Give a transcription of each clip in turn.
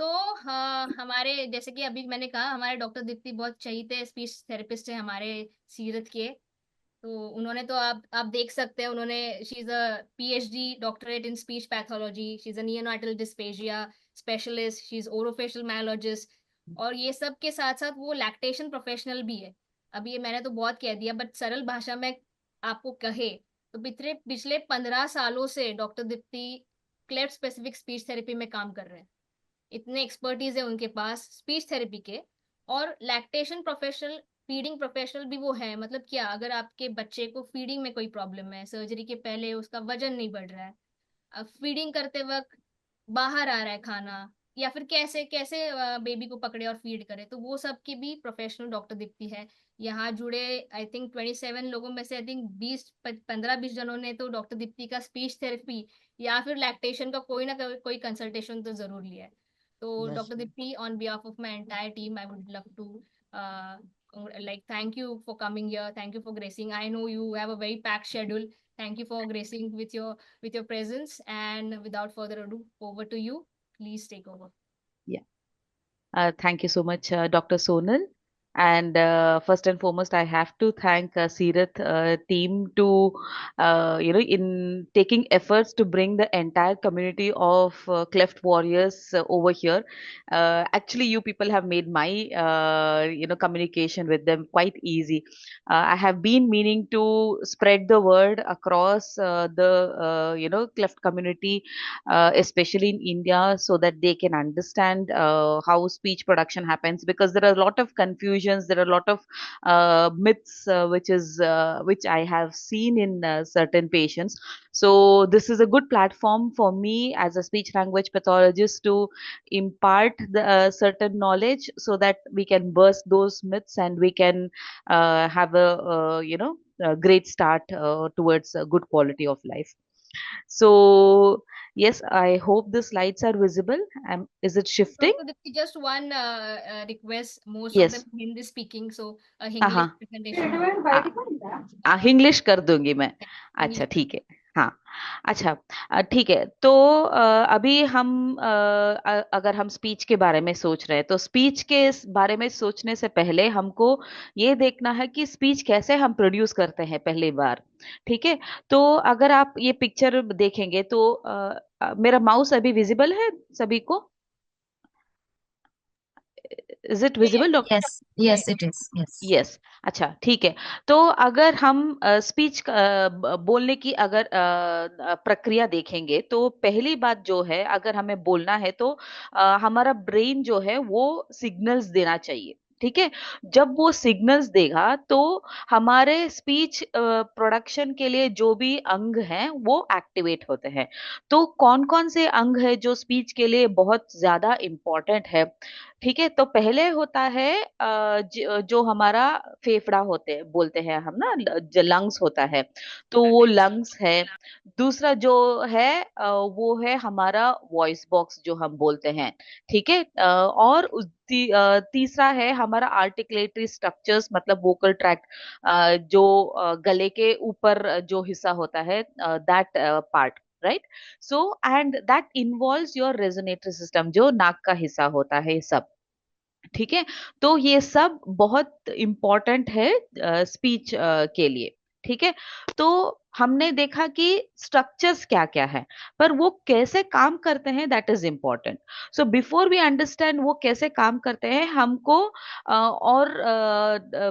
तो हाँ, हमारे जैसे कि अभी मैंने कहा, हमारे डॉक्टर दीप्ति बहुत चहीते स्पीच थेरेपिस्ट है हमारे सीरत के। तो उन्होंने तो आप देख सकते हैं, उन्होंने she is a PhD doctorate in speech pathology, she is a neonatal dysphagia specialist, she is orofacial myologist. और ये सब के साथ साथ वो लैक्टेशन प्रोफेशनल भी है। अब ये मैंने तो बहुत कह दिया, बट सरल भाषा में आपको कहे तो पिछले पिछले 15 सालों से doctor Deepti cleft specific speech therapy में काम कर रहे हैं। इतने एक्सपर्टीज है उनके पास स्पीच थेरेपी के। और लैक्टेशन प्रोफेशनल, फीडिंग प्रोफेशनल भी वो है। मतलब क्या, अगर आपके बच्चे को फीडिंग में कोई प्रॉब्लम है, सर्जरी के पहले उसका वजन नहीं बढ़ रहा है, अब फीडिंग करते वक्त बाहर आ रहा है खाना, या फिर कैसे कैसे बेबी को पकड़े और फीड करे, तो वो सब की भी प्रोफेशनल डॉक्टर दिखती है। यहाँ जुड़े आई थिंक 27 लोगों में से आई थिंक 15-20 जनों ने तो डॉक्टर दीप्ति का स्पीच थेरेपी या फिर लैक्टेशन का कोई ना कोई कंसल्टेशन तो जरूर लिया है। तो That's doctor Dipti, on behalf of my entire team, I would love to like thank you for coming here, thank you for gracing, I know you have a very packed schedule. Thank you for gracing with your presence, and without further ado, over to you. Please take over. yeah. Thank you so much, Dr. Sonal. And first and foremost, I have to thank Seerath team to, in taking efforts to bring the entire community of cleft warriors over here. Actually, you people have made my, communication with them quite easy. I have been meaning to spread the word across cleft community, especially in India, so that they can understand how speech production happens. Because there are a lot of confusions, there are a lot of myths, which I have seen in certain patients. So this is a good platform for me as a speech language pathologist to impart the certain knowledge, so that we can burst those myths and we can have a great start towards a good quality of life. So, yes, I hope the slides are visible. Is it shifting? Dr. Dipti, just one request. Most of them Yes. Hindi speaking, so a हाँ English हाँ presentation would be great. English कर दूंगी मैं। English. अच्छा ठीक है। हाँ। अच्छा। ठीक है तो अभी हम अगर हम स्पीच के बारे में सोच रहे हैं, तो स्पीच के बारे में सोचने से पहले हमको ये देखना है कि स्पीच कैसे हम प्रोड्यूस करते हैं पहली बार। ठीक है। तो अगर आप ये पिक्चर देखेंगे तो मेरा माउस अभी विजिबल है सभी को? Is it Yeah, yeah, visible doctor? Yes, yeah, yes, yeah. it is. Yes. Yes. अच्छा ठीक है। तो अगर हम स्पीच बोलने की अगर प्रक्रिया देखेंगे, तो पहली बात जो है, अगर हमें बोलना है तो हमारा ब्रेन जो है वो सिग्नल्स देना चाहिए। ठीक है। जब वो सिग्नल्स देगा तो हमारे स्पीच प्रोडक्शन के लिए जो भी अंग हैं वो एक्टिवेट होते हैं। तो कौन कौन से अंग है जो स्पीच के लिए बहुत ज्यादा इम्पोर्टेंट है? ठीक है। तो पहले होता है जो हमारा फेफड़ा होते हैं, बोलते हैं हम ना, जो लंग्स होता है, तो वो लंग्स है। दूसरा जो है वो है हमारा वॉइस बॉक्स जो हम बोलते हैं। ठीक है। और तीसरा है हमारा आर्टिकुलेटरी स्ट्रक्चर्स, मतलब वोकल ट्रैक्ट, जो गले के ऊपर जो हिस्सा होता है, that part, right. So and that involves your resonatory system, जो नाक का हिस्सा होता है, सब। ठीक है। तो ये सब बहुत इम्पोर्टेंट है स्पीच के लिए। ठीक है। तो हमने देखा कि स्ट्रक्चर्स क्या क्या है, पर वो कैसे काम करते हैं, that is important. So before we understand वो कैसे काम करते हैं, हमको और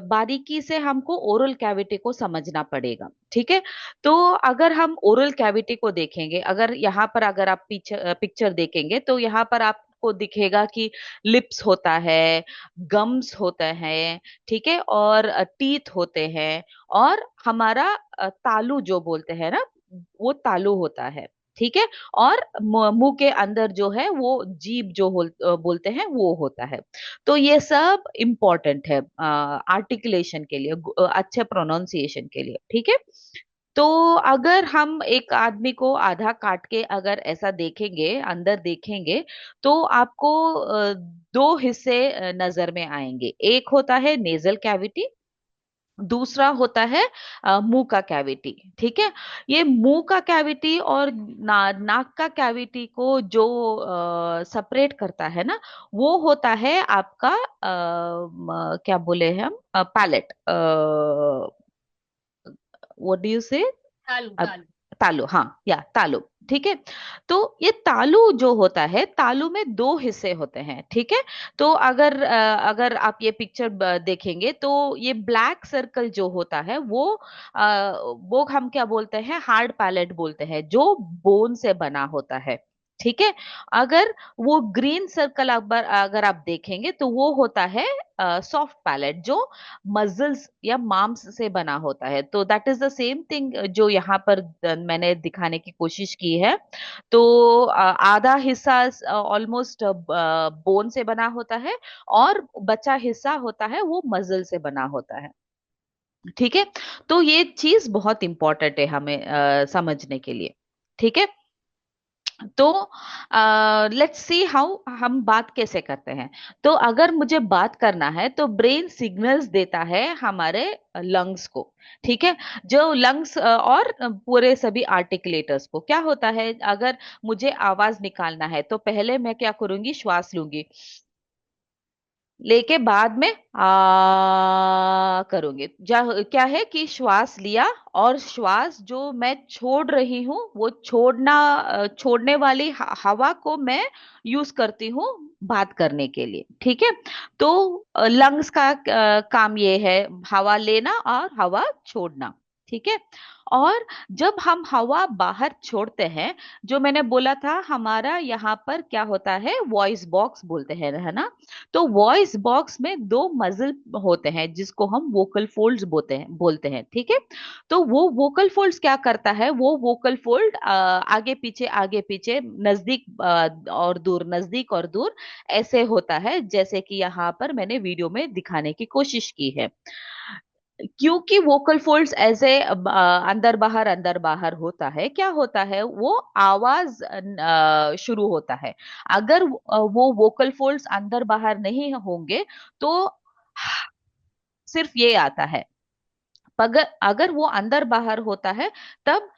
बारीकी से हमको ओरल कैविटी को समझना पड़ेगा। ठीक है। तो अगर हम ओरल कैविटी को देखेंगे, अगर यहाँ पर अगर आप पिक्चर देखेंगे, तो यहाँ पर आपको दिखेगा कि लिप्स होता है, गम्स होते हैं। ठीक है। और टीथ होते हैं। और हमारा तालू जो बोलते हैं ना, वो तालू होता है। ठीक है। और मुंह के अंदर जो है वो जीभ जो बोलते हैं वो होता है। तो ये सब इम्पोर्टेंट है आर्टिकुलेशन के लिए, अच्छे प्रोनाउंसिएशन के लिए। ठीक है। तो अगर हम एक आदमी को आधा काट के अगर ऐसा देखेंगे, अंदर देखेंगे, तो आपको दो हिस्से नजर में आएंगे। एक होता है नेजल कैविटी, दूसरा होता है मुंह का कैविटी। ठीक है। ये मुंह का कैविटी और नाक का कैविटी को जो सेपरेट करता है ना, वो होता है आपका क्या बोले हम, पैलेट, व्हाट डू यू से, तालू अब तालू। तालु, हाँ, या तालु। ठीक है। तो ये तालु जो होता है, तालु में दो हिस्से होते हैं। ठीक है। तो अगर आप ये पिक्चर देखेंगे तो ये ब्लैक सर्कल जो होता है वो हम क्या बोलते हैं, हार्ड पैलेट बोलते हैं, जो बोन से बना होता है। ठीक है। अगर वो ग्रीन सर्कल अगर अगर आप देखेंगे तो वो होता है सॉफ्ट पैलेट, जो मसल्स या मांस से बना होता है। तो that is the same thing जो यहाँ पर मैंने दिखाने की कोशिश की है। तो आधा हिस्सा ऑलमोस्ट बोन से बना होता है, और बचा हिस्सा होता है वो मसल से बना होता है। ठीक है। तो ये चीज बहुत इंपॉर्टेंट है हमें समझने के लिए। ठीक है। तो लेट्स सी हाउ हम बात कैसे करते हैं। तो अगर मुझे बात करना है तो ब्रेन सिग्नल्स देता है हमारे लंग्स को। ठीक है। जो लंग्स और पूरे सभी आर्टिकुलेटर्स को क्या होता है, अगर मुझे आवाज निकालना है तो पहले मैं क्या करूंगी, श्वास लूंगी, लेके बाद में करूंगी। क्या है कि श्वास लिया, और श्वास जो मैं छोड़ रही हूँ वो छोड़ने वाली हवा को मैं यूज करती हूँ बात करने के लिए। ठीक है। तो लंग्स का काम ये है, हवा लेना और हवा छोड़ना। ठीक है। और जब हम हवा बाहर छोड़ते हैं, जो मैंने बोला था, हमारा यहाँ पर क्या होता है, वॉइस बॉक्स बोलते हैं, है ना। तो वॉइस बॉक्स में दो मसल होते हैं जिसको हम वोकल फोल्ड्स बोलते हैं। ठीक है। तो वो वोकल फोल्ड्स क्या करता है, वो वोकल फोल्ड आगे पीछे, नजदीक और दूर, नजदीक और दूर ऐसे होता है, जैसे कि यहाँ पर मैंने वीडियो में दिखाने की कोशिश की है। क्योंकि वोकल फोल्ड्स ऐसे अंदर बाहर होता है, क्या होता है, वो आवाज शुरू होता है। अगर वो वोकल फोल्ड्स अंदर बाहर नहीं होंगे तो सिर्फ ये आता है। अगर अगर वो अंदर बाहर होता है तब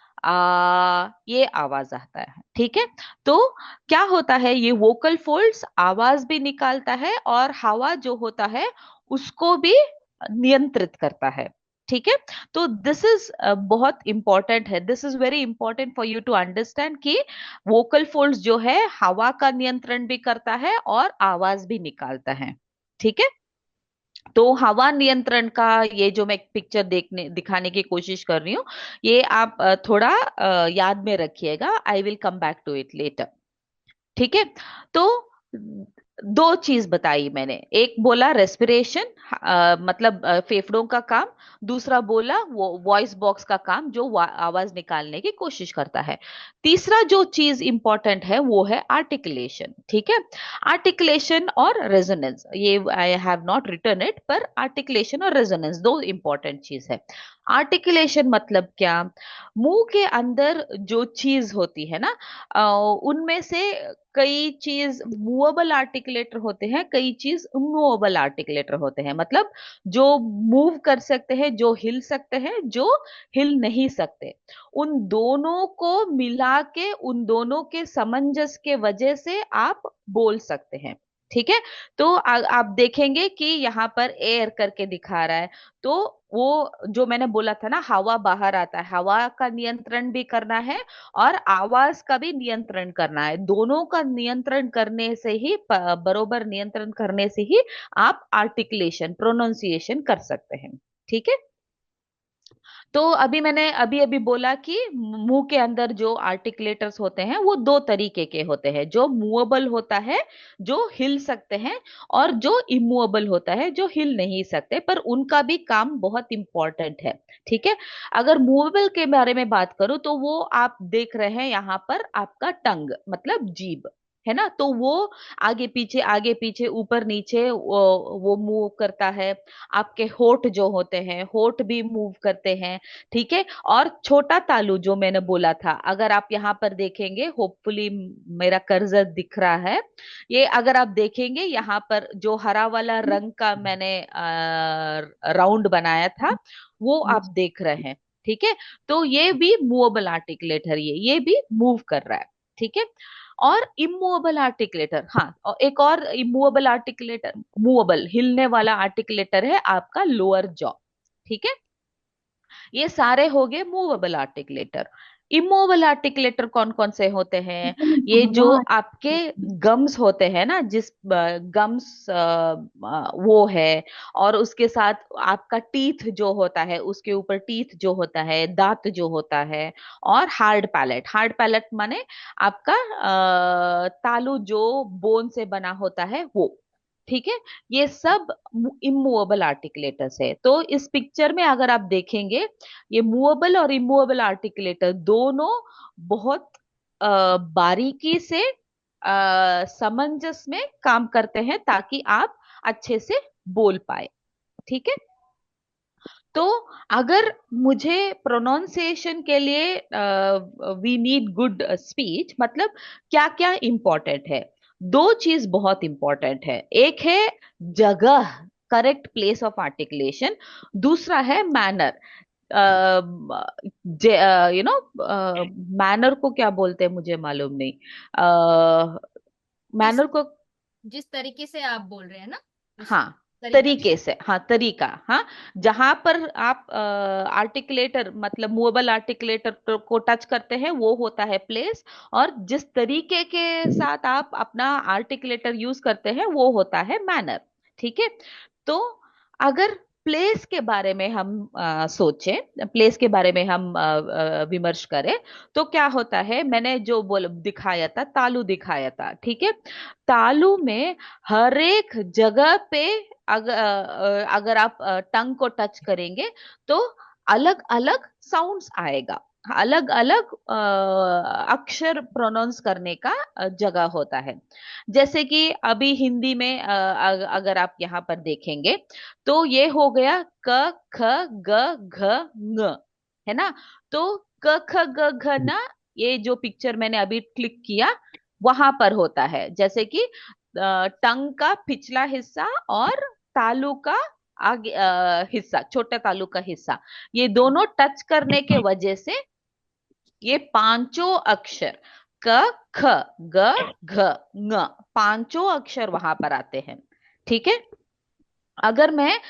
ये आवाज आता है। ठीक है। तो क्या होता है, ये वोकल फोल्ड्स आवाज भी निकालता है और हवा जो होता है उसको भी नियंत्रित करता है। ठीक है। तो दिस इज बहुत इंपॉर्टेंट है, this is very important for you to understand कि वोकल फोल्ड्स जो है हवा का नियंत्रण भी करता है और आवाज भी निकालता है। ठीक है। तो हवा नियंत्रण का ये जो मैं पिक्चर देखने दिखाने की कोशिश कर रही हूँ, ये आप थोड़ा याद में रखिएगा। I will come back to it later. ठीक है। तो दो चीज बताई मैंने, एक बोला रेस्पिरेशन, मतलब फेफड़ों का काम, दूसरा बोला वो वॉइस बॉक्स का काम जो आवाज निकालने की कोशिश करता है। तीसरा जो चीज इंपॉर्टेंट है वो है आर्टिकुलेशन। ठीक है। आर्टिकुलेशन और रेजोनेंस, ये I have not written it, पर आर्टिकुलेशन और रेजोनेंस दो इंपॉर्टेंट चीज है। आर्टिकुलेशन मतलब क्या, मुंह के अंदर जो चीज होती है ना, उनमें से कई चीज मूवेबल आर्टिकुलेटर होते हैं, कई चीज इमूवेबल आर्टिकुलेटर होते हैं। मतलब जो मूव कर सकते हैं, जो हिल सकते हैं, जो हिल नहीं सकते, उन दोनों को मिला के, उन दोनों के सामंजस्य के वजह से आप बोल सकते हैं। ठीक है। तो आप देखेंगे कि यहाँ पर एयर करके दिखा रहा है, तो वो जो मैंने बोला था ना, हवा बाहर आता है, हवा का नियंत्रण भी करना है और आवाज का भी नियंत्रण करना है। दोनों का नियंत्रण करने से ही, बरोबर नियंत्रण करने से ही आप आर्टिकुलेशन, प्रोनाउंसिएशन कर सकते हैं। ठीक है। तो अभी मैंने अभी अभी बोला कि मुंह के अंदर जो आर्टिकुलेटर्स होते हैं वो दो तरीके के होते हैं, जो मूवेबल होता है, जो हिल सकते हैं, और जो इमूवेबल होता है, जो हिल नहीं सकते, पर उनका भी काम बहुत इंपॉर्टेंट है। ठीक है। अगर मूवेबल के बारे में बात करूं तो वो आप देख रहे हैं यहाँ पर, आपका टंग मतलब जीभ। है ना। तो वो आगे पीछे ऊपर नीचे वो मूव करता है। आपके होठ जो होते हैं, होठ भी मूव करते हैं, ठीक है। और छोटा तालू जो मैंने बोला था, अगर आप यहाँ पर देखेंगे, होपफुली मेरा कर्सर दिख रहा है, ये अगर आप देखेंगे यहाँ पर जो हरा वाला रंग का मैंने राउंड बनाया था, वो आप देख रहे हैं, ठीक है। तो ये भी मूवेबल आर्टिकुलेटर, ये भी मूव कर रहा है, ठीक है। और इमूवेबल आर्टिकुलेटर, हाँ, और एक और इमूवेबल आर्टिकुलेटर, मूवेबल हिलने वाला आर्टिकुलेटर है आपका लोअर जॉ, ठीक है। ये सारे हो गए मूवेबल आर्टिकुलेटर। इमूवेबल आर्टिकुलेटर कौन कौन से होते हैं? ये जो आपके गम्स होते हैं ना, जिस गम्स वो है, और उसके साथ आपका टीथ जो होता है, उसके ऊपर टीथ जो होता है, दांत जो होता है, और हार्ड पैलेट। हार्ड पैलेट माने आपका तालू जो बोन से बना होता है वो, ठीक है। ये सब इमूवेबल आर्टिकुलेटर्स है। तो इस पिक्चर में अगर आप देखेंगे, ये मूवेबल और इमूवेबल आर्टिकुलेटर दोनों बहुत बारीकी से समंजस में काम करते हैं, ताकि आप अच्छे से बोल पाए, ठीक है। तो अगर मुझे प्रोनाउंसिएशन के लिए वी नीड गुड स्पीच, मतलब क्या क्या इंपॉर्टेंट है? दो चीज बहुत इंपॉर्टेंट है। एक है जगह, करेक्ट प्लेस ऑफ आर्टिकुलेशन। दूसरा है मैनर। यू नो, मैनर को क्या बोलते हैं मुझे मालूम नहीं। जिस मैनर को, जिस तरीके से आप बोल रहे हैं ना, उस हाँ, तरीका। तरीके से, हाँ, तरीका, हाँ। जहां पर आप आर्टिकुलेटर, मतलब मूवेबल आर्टिकुलेटर को टच करते हैं, वो होता है प्लेस। और जिस तरीके के साथ आप अपना आर्टिकुलेटर यूज करते हैं, वो होता है मैनर, ठीक है। तो अगर प्लेस के बारे में हम सोचें, प्लेस के बारे में हम विमर्श करें, तो क्या होता है, मैंने जो बोल दिखाया था, तालू दिखाया था, ठीक है। तालू में हर एक जगह पे अगर आप टंग को टच करेंगे, तो अलग अलग साउंड्स आएगा, अलग अलग अक्षर प्रोनाउंस करने का जगह होता है। जैसे कि अभी हिंदी में अगर आप यहाँ पर देखेंगे, तो ये हो गया क ख ग घ ng, है ना। तो क ख ग घ न, ये जो पिक्चर मैंने अभी क्लिक किया, वहां पर होता है। जैसे कि टंग का पिछला हिस्सा और तालू का आगे हिस्सा, छोटे तालू का हिस्सा, ये दोनों टच करने के वजह से ये पांचों अक्षर क ख ग घ ng, पांचों अक्षर वहां पर आते हैं, ठीक है। अगर मैं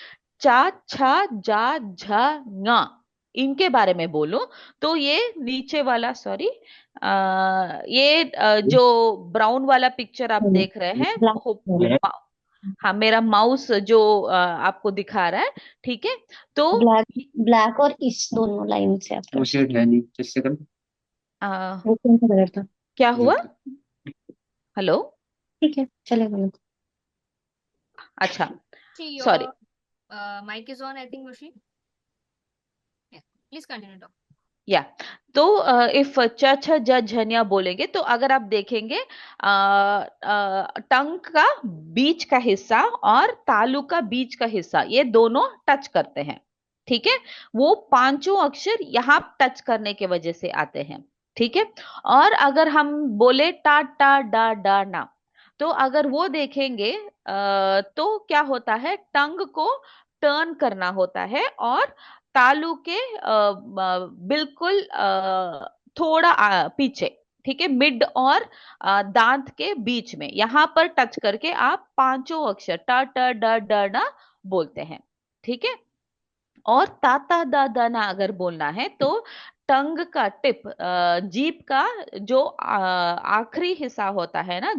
चा छा जा झा ङा इनके बारे में बोलूं, तो ये नीचे वाला, सॉरी, ये जो ब्राउन वाला पिक्चर आप देख रहे हैं, हाँ, मेरा माउस जो आपको दिखा रहा है, ठीक है। तो ब्लैक, ब्लैक और इस दोनों लाइन से आपका वो शेड है नहीं जिससे कर आ, वो कौन सा कलर था? क्या हुआ? रेड। हेलो। ठीक है, चलेगा ना। अच्छा, sorry. Your mic is on, I think, Mushi. Please continue talk. Yeah, तो इफ च छ ज झनिया बोलेंगे, तो अगर आप देखेंगे, टंग का बीच का हिस्सा और तालु का बीच का हिस्सा, ये दोनों टच करते हैं, ठीक है। वो पांचों अक्षर यहाँ टच करने के वजह से आते हैं, ठीक है। और अगर हम बोले टा टा डा डा ना, तो अगर वो देखेंगे, तो क्या होता है, टंग को टर्न करना होता है, और तालू के बिल्कुल थोड़ा पीछे, ठीक है, मिड और दांत के बीच में, यहां पर टच करके आप पांचों अक्षर ट ट ड ड न बोलते हैं, ठीक है। और ता ता दा दा ना अगर बोलना है, तो टंग का टिप, जीभ का जो आखिरी हिस्सा होता है ना,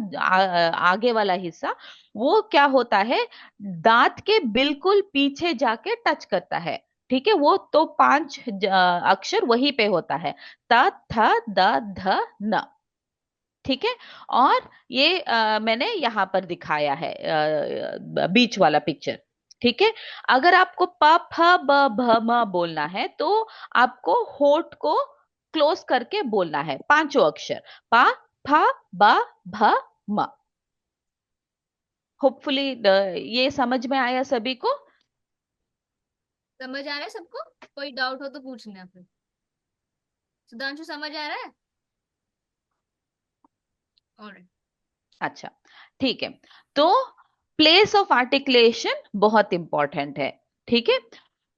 आगे वाला हिस्सा, वो क्या होता है, दांत के बिल्कुल पीछे जाके टच करता है, ठीक है। वो तो पांच अक्षर वहीं पे होता है, त थ द ध न, ठीक है। और ये मैंने यहां पर दिखाया है, बीच वाला पिक्चर, ठीक है। अगर आपको प फ ब भ म बोलना है, तो आपको होठ को क्लोज करके बोलना है, पांचों अक्षर, प फ ब भ म। होपफुली ये समझ में आया सभी को। समझ आ रहा है सबको? कोई डाउट हो तो पूछना फिर। सुधांशु समझ आ रहा है? ऑलराइट। अच्छा, ठीक है। तो प्लेस ऑफ आर्टिकुलेशन बहुत इंपॉर्टेंट है, ठीक है।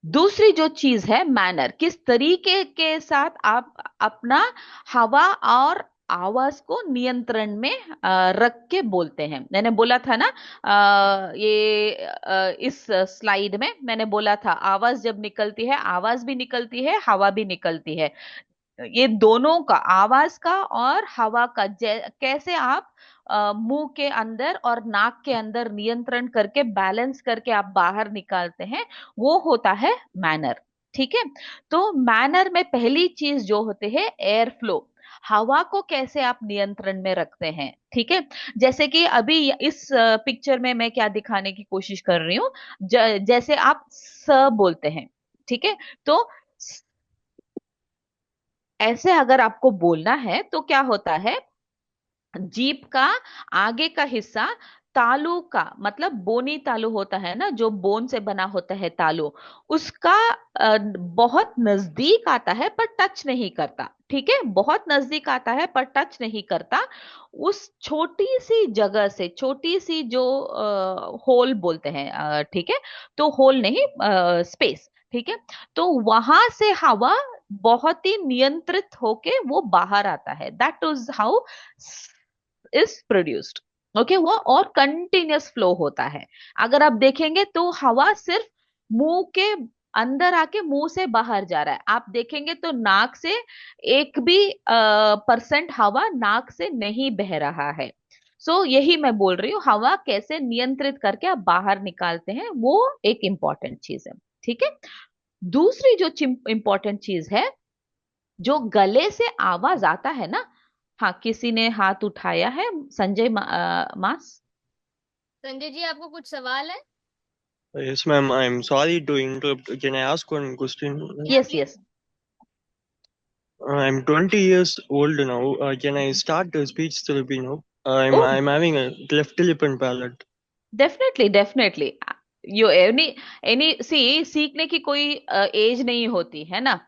दूसरी जो चीज है मैनर, किस तरीके के साथ आप अपना हवा और आवाज को नियंत्रण में रख के बोलते हैं। मैंने बोला था ना, इस स्लाइड में मैंने बोला था, आवाज जब निकलती है, आवाज भी निकलती है, हवा भी निकलती है। ये दोनों का, आवाज का और हवा का, कैसे आप मुंह के अंदर और नाक के अंदर नियंत्रण करके बैलेंस करके आप बाहर निकालते हैं, वो होता है मैनर, ठीक है। तो मैनर में पहली चीज जो होती है एयर फ्लो, हवा को कैसे आप नियंत्रण में रखते हैं, ठीक है। जैसे कि अभी इस पिक्चर में मैं क्या दिखाने की कोशिश कर रही हूँ, जैसे आप स बोलते हैं, ठीक है। तो ऐसे अगर आपको बोलना है तो क्या होता है, जीभ का आगे का हिस्सा, तालू का मतलब बोनी तालू होता है ना, जो बोन से बना होता है तालू, उसका बहुत नजदीक आता है पर टच नहीं करता, ठीक है। बहुत नजदीक आता है पर टच नहीं करता। उस छोटी सी जगह से, छोटी सी जो होल बोलते हैं, ठीक है, तो होल नहीं, स्पेस, ठीक है। तो वहां से हवा बहुत ही नियंत्रित होके वो बाहर आता है, that is how is produced. Okay, वो और कंटिन्यूअस फ्लो होता है। अगर आप देखेंगे तो हवा सिर्फ मुंह के अंदर आके मुंह से बाहर जा रहा है, आप देखेंगे तो नाक से एक भी परसेंट हवा नाक से नहीं बह रहा है। यही मैं बोल रही हूँ, हवा कैसे नियंत्रित करके आप बाहर निकालते हैं, वो एक इंपॉर्टेंट चीज है, ठीक है। दूसरी जो इंपॉर्टेंट चीज है, जो गले से आवाज आता है ना, हाँ, किसी ने हाथ उठाया है, संजय मास। संजय जी, आपको कुछ सवाल है? Yes, ma'am. I'm sorry to interrupt. Can I ask one question? या yes please. Yes. I'm 20 years old now. Can I start speech therapy now? I'm oh, I'm having a cleft lip and palate. Definitely definitely. You any any see, सीखने की कोई as नहीं होती है ना,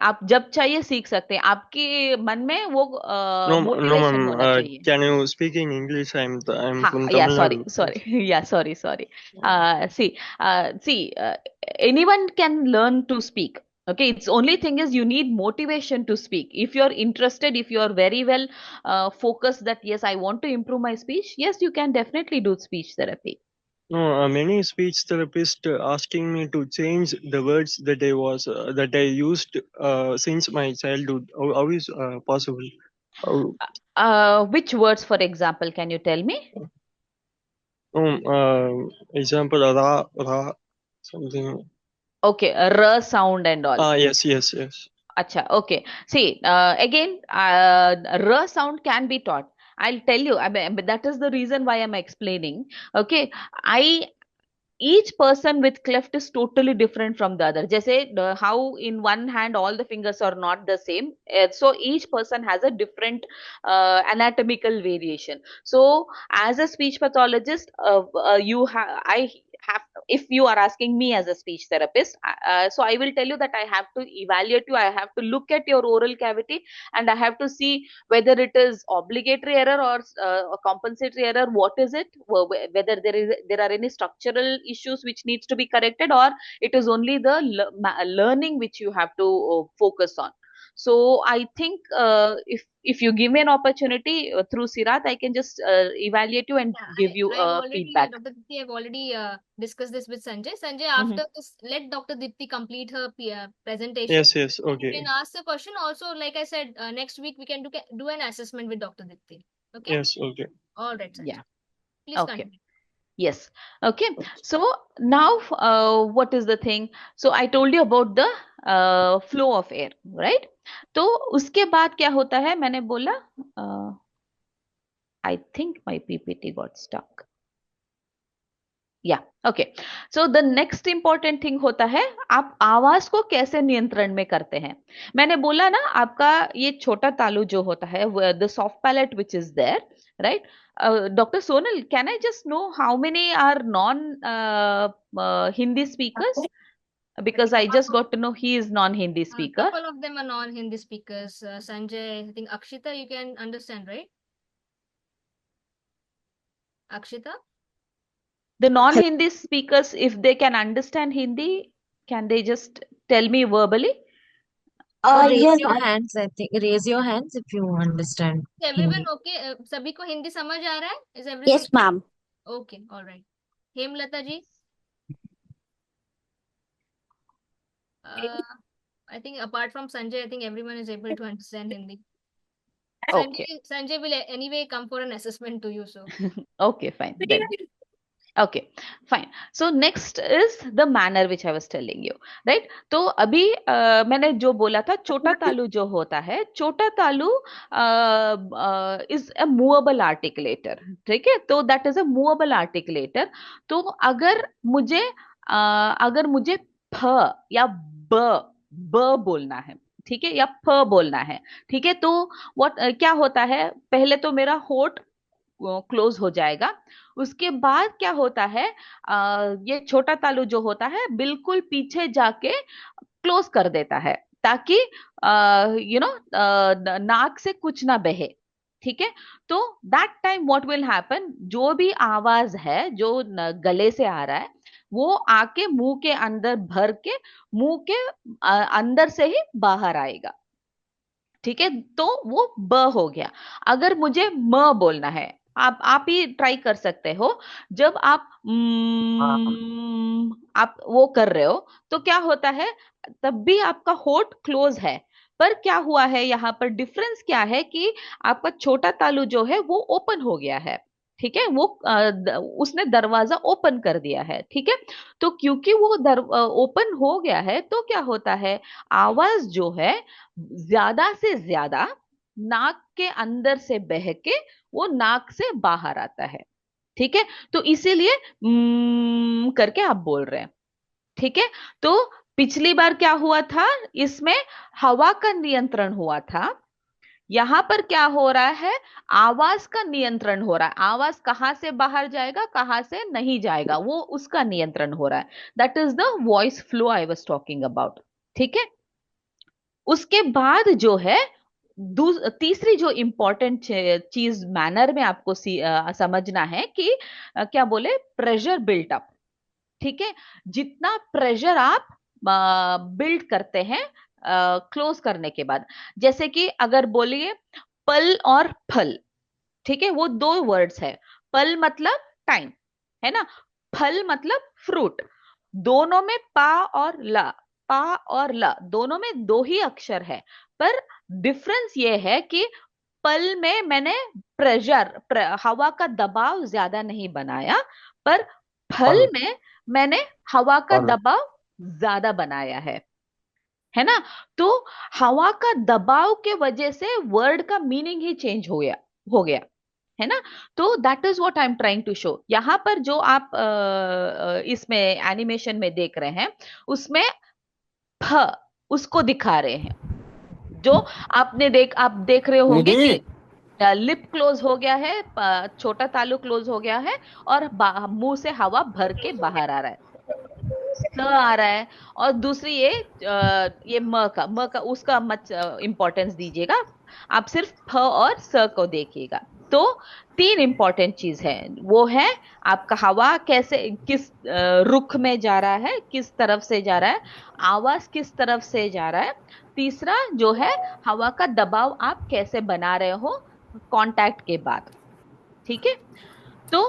आप जब चाहिए सीख सकते हैं, आपके मन में वो No, no, मोटिवेशन ma'am. होना चाहिए। Can you speak in English? I'm हाँ, from या Tamil सॉरी Nadu. सॉरी, या sorry sorry. See see, anyone can learn to speak. Okay, it's only thing is you need motivation to speak. If you're interested, if you're very well focused that yes, I want to improve my speech, yes, you can definitely do speech therapy. No, many speech therapists asking me to change the words that I used since my childhood. How is possible? How, Which words, for example, can you tell me? example, ra, something. Okay, r sound and all. Yes, yes, yes. Acha, okay. See, again, r sound can be taught. I'll tell you. I mean, but that is the reason why I'm explaining. Okay, I each person with cleft is totally different from the other. Jैसे how in one hand all the fingers are not the same, so each person has a different anatomical variation. So as a speech pathologist, you have I have, if you are asking me as a speech therapist, so I will tell you that I have to evaluate you, I have to look at your oral cavity, and I have to see whether it is obligatory error or a compensatory error. What is it? Whether there are any structural issues which needs to be corrected, or it is only the learning which you have to focus on. So I think if you give me an opportunity through Sirat, I can just evaluate you and Yeah, give you I've already, feedback. Dr. Dipti, I've already discussed this with Sanjay. Sanjay, Mhm. after this, let Dr. Dipti complete her presentation. Yes, yes. You Okay. can ask the question. Also, like I said, next week we can do an assessment with Dr. Dipti. Okay? Yes, okay. All right, Sanjay. Yeah. Please Okay. continue. Yes. Okay. So now, what is the thing? So I told you about the flow of air, right? तो उसके बाद क्या होता है, मैंने बोला, I think my PPT got stuck. या okay. So the next important thing होता है आप आवाज को कैसे नियंत्रण में करते हैं। मैंने बोला ना आपका ये छोटा तालु जो होता है the soft palate which is there, right. Doctor Sonal, can I just know how many are non Hindi speakers, because I just got to know he is non-Hindi A speaker. couple of them are non-Hindi speakers. Sanjay, I think Akshita, you can understand, right? Akshita? The non-Hindi speakers, if they can understand Hindi, can they just tell me verbally? Raise Yes, your hands, I think. Raise your hands if you understand Everyone Hindi. okay? सभी को हिंदी समझ आ रहा है? Is everything yes, ma'am. okay? All right. Hemlata ji, I think apart from Sanjay, I think everyone is able to understand Hindi. Okay. Sanjay will anyway come for an assessment to you, so. Okay, fine. Then. Okay, fine. So next is the manner which I was telling you, right? तो अभी मैंने जो बोला था छोटा तालु जो होता है, छोटा तालु is a movable articulator, ठीक है? तो that is a movable articulator. तो अगर मुझे फ या ब बोलना है, ठीक है, या फ बोलना है, ठीक है, तो क्या होता है, पहले तो मेरा होठ क्लोज हो जाएगा, उसके बाद क्या होता है ये छोटा तालु जो होता है बिल्कुल पीछे जाके क्लोज कर देता है, ताकि नाक से कुछ ना बहे, ठीक है। तो that time what will happen, जो भी आवाज है जो गले से आ रहा है वो आके मुंह के अंदर भर के मुंह के अंदर से ही बाहर आएगा, ठीक है। तो वो ब हो गया। अगर मुझे म बोलना है, आप ही ट्राई कर सकते हो, जब आप वो कर रहे हो तो क्या होता है, तब भी आपका होठ क्लोज है, पर क्या हुआ है यहाँ पर डिफरेंस क्या है कि आपका छोटा तालु जो है वो ओपन हो गया है, ठीक है, वो उसने दरवाजा ओपन कर दिया है, ठीक है। तो क्योंकि वो ओपन हो गया है तो क्या होता है, आवाज जो है ज्यादा से ज्यादा नाक के अंदर से बह के वो नाक से बाहर आता है, ठीक है। तो इसीलिए करके आप बोल रहे हैं, ठीक है। तो पिछली बार क्या हुआ था, इसमें हवा का नियंत्रण हुआ था, यहां पर क्या हो रहा है, आवाज का नियंत्रण हो रहा है, आवाज कहां से बाहर जाएगा कहां से नहीं जाएगा वो उसका नियंत्रण हो रहा है। That is the voice flow I was talking about, ठीक है। उसके बाद जो है तीसरी जो इंपॉर्टेंट चीज मैनर में आपको समझना है कि क्या बोले, प्रेशर बिल्ट अप, ठीक है। जितना प्रेशर आप बिल्ड करते हैं क्लोज करने के बाद, जैसे कि अगर बोलिए पल और फल, ठीक है, वो दो वर्ड्स है, पल मतलब टाइम है ना, फल मतलब फ्रूट, दोनों में पा और ला दोनों में दो ही अक्षर है, पर डिफरेंस ये है कि पल में मैंने हवा का दबाव ज्यादा नहीं बनाया, पर फल में मैंने हवा का दबाव ज्यादा बनाया है ना। तो हवा का दबाव के वजह से वर्ड का मीनिंग ही चेंज हो गया है ना। तो that is what I am trying to show. यहां पर जो आप इसमें एनिमेशन में देख रहे हैं उसमें फ उसको दिखा रहे हैं, जो आप देख रहे होंगे कि लिप क्लोज हो गया है, छोटा तालु क्लोज हो गया है और मुंह से हवा भर के बाहर आ रहा है, स आ रहा है। और दूसरी ये म का उसका मत इंपॉर्टेंस दीजिएगा, आप सिर्फ फ और स को देखिएगा। तो तीन इंपॉर्टेंट चीज है, वो है आपका हवा किस रुख में जा रहा है, किस तरफ से जा रहा है, आवाज किस तरफ से जा रहा है, तीसरा जो है हवा का दबाव आप कैसे बना रहे हो कांटेक्ट के बाद, ठीक है। तो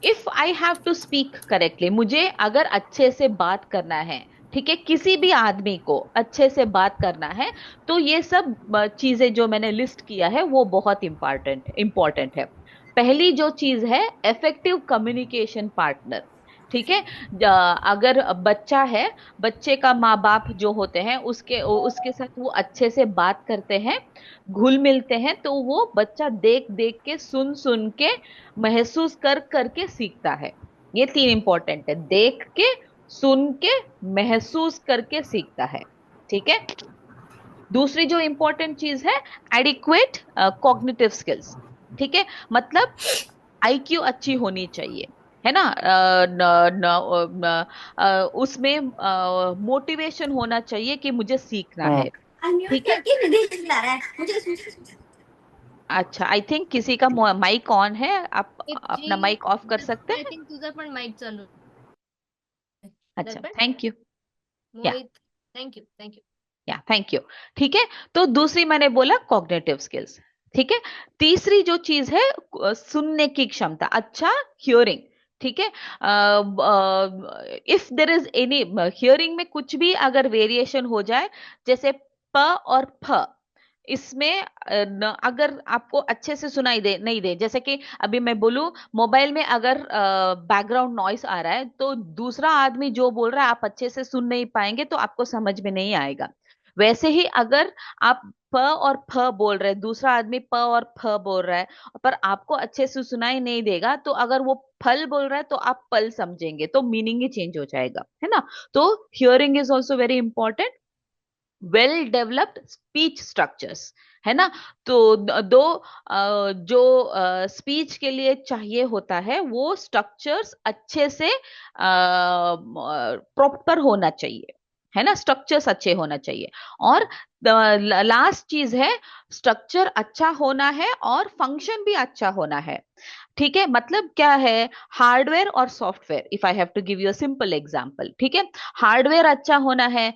if I have to speak correctly, मुझे अगर अच्छे से बात करना है, ठीक है, किसी भी आदमी को अच्छे से बात करना है, तो ये सब चीजें जो मैंने लिस्ट किया है वो बहुत इंपॉर्टेंट है। पहली जो चीज है इफेक्टिव कम्युनिकेशन पार्टनर, ठीक है। अगर बच्चा है, बच्चे का माँ बाप जो होते हैं उसके साथ वो अच्छे से बात करते हैं, घुल मिलते हैं, तो वो बच्चा देख देख के सुन सुन के महसूस कर करके सीखता है, ये 3 इंपॉर्टेंट है, देख के, सुन के, महसूस करके सीखता है। ठीक है। दूसरी जो इंपॉर्टेंट चीज है, एडिक्वेट कॉग्निटिव स्किल्स। ठीक है, मतलब आईक्यू अच्छी होनी चाहिए, है ना। उसमें मोटिवेशन होना चाहिए कि मुझे सीखना है। ठीक है। अच्छा, आई थिंक किसी का माइक ऑन है, आप अपना माइक ऑफ कर सकते आय हैं। थिंक तुझा पण माईक चालू आहे. अच्छा, दर्पण, थैंक यू। या मोहित, थँक यू, थँक यू. या थैंक यू। ठीक है, तो दूसरी मैंने बोला कॉग्निटिव स्किल्स। ठीक है। तीसरी जो चीज है, सुनने की क्षमता, अच्छा हियरिंग। ठीक है। If there is any hearing में कुछ भी अगर वेरिएशन हो जाए, जैसे प और फ, इसमें अगर आपको अच्छे से सुनाई दे नहीं दे, जैसे कि अभी मैं बोलूं मोबाइल में अगर बैकग्राउंड नॉइस आ रहा है, तो दूसरा आदमी जो बोल रहा है आप अच्छे से सुन नहीं पाएंगे, तो आपको समझ में नहीं आएगा। वैसे ही अगर आप प और फ बोल रहे हैं, दूसरा आदमी प और फ बोल रहा है, पर आपको अच्छे से सुनाई नहीं देगा, तो अगर वो फल बोल रहा है तो आप पल समझेंगे, तो मीनिंग ही चेंज हो जाएगा, है ना। तो hearing is also very important. Well developed speech structures, है ना। तो दो जो स्पीच के लिए चाहिए होता है, वो स्ट्रक्चर्स अच्छे से प्रॉपर होना चाहिए, है ना। स्ट्रक्चर्स अच्छे होना चाहिए। और लास्ट चीज है, स्ट्रक्चर अच्छा होना है और फंक्शन भी अच्छा होना है। ठीक है, मतलब क्या है, हार्डवेयर और software, if I have to give you a simple example. ठीक है, हार्डवेयर अच्छा होना है,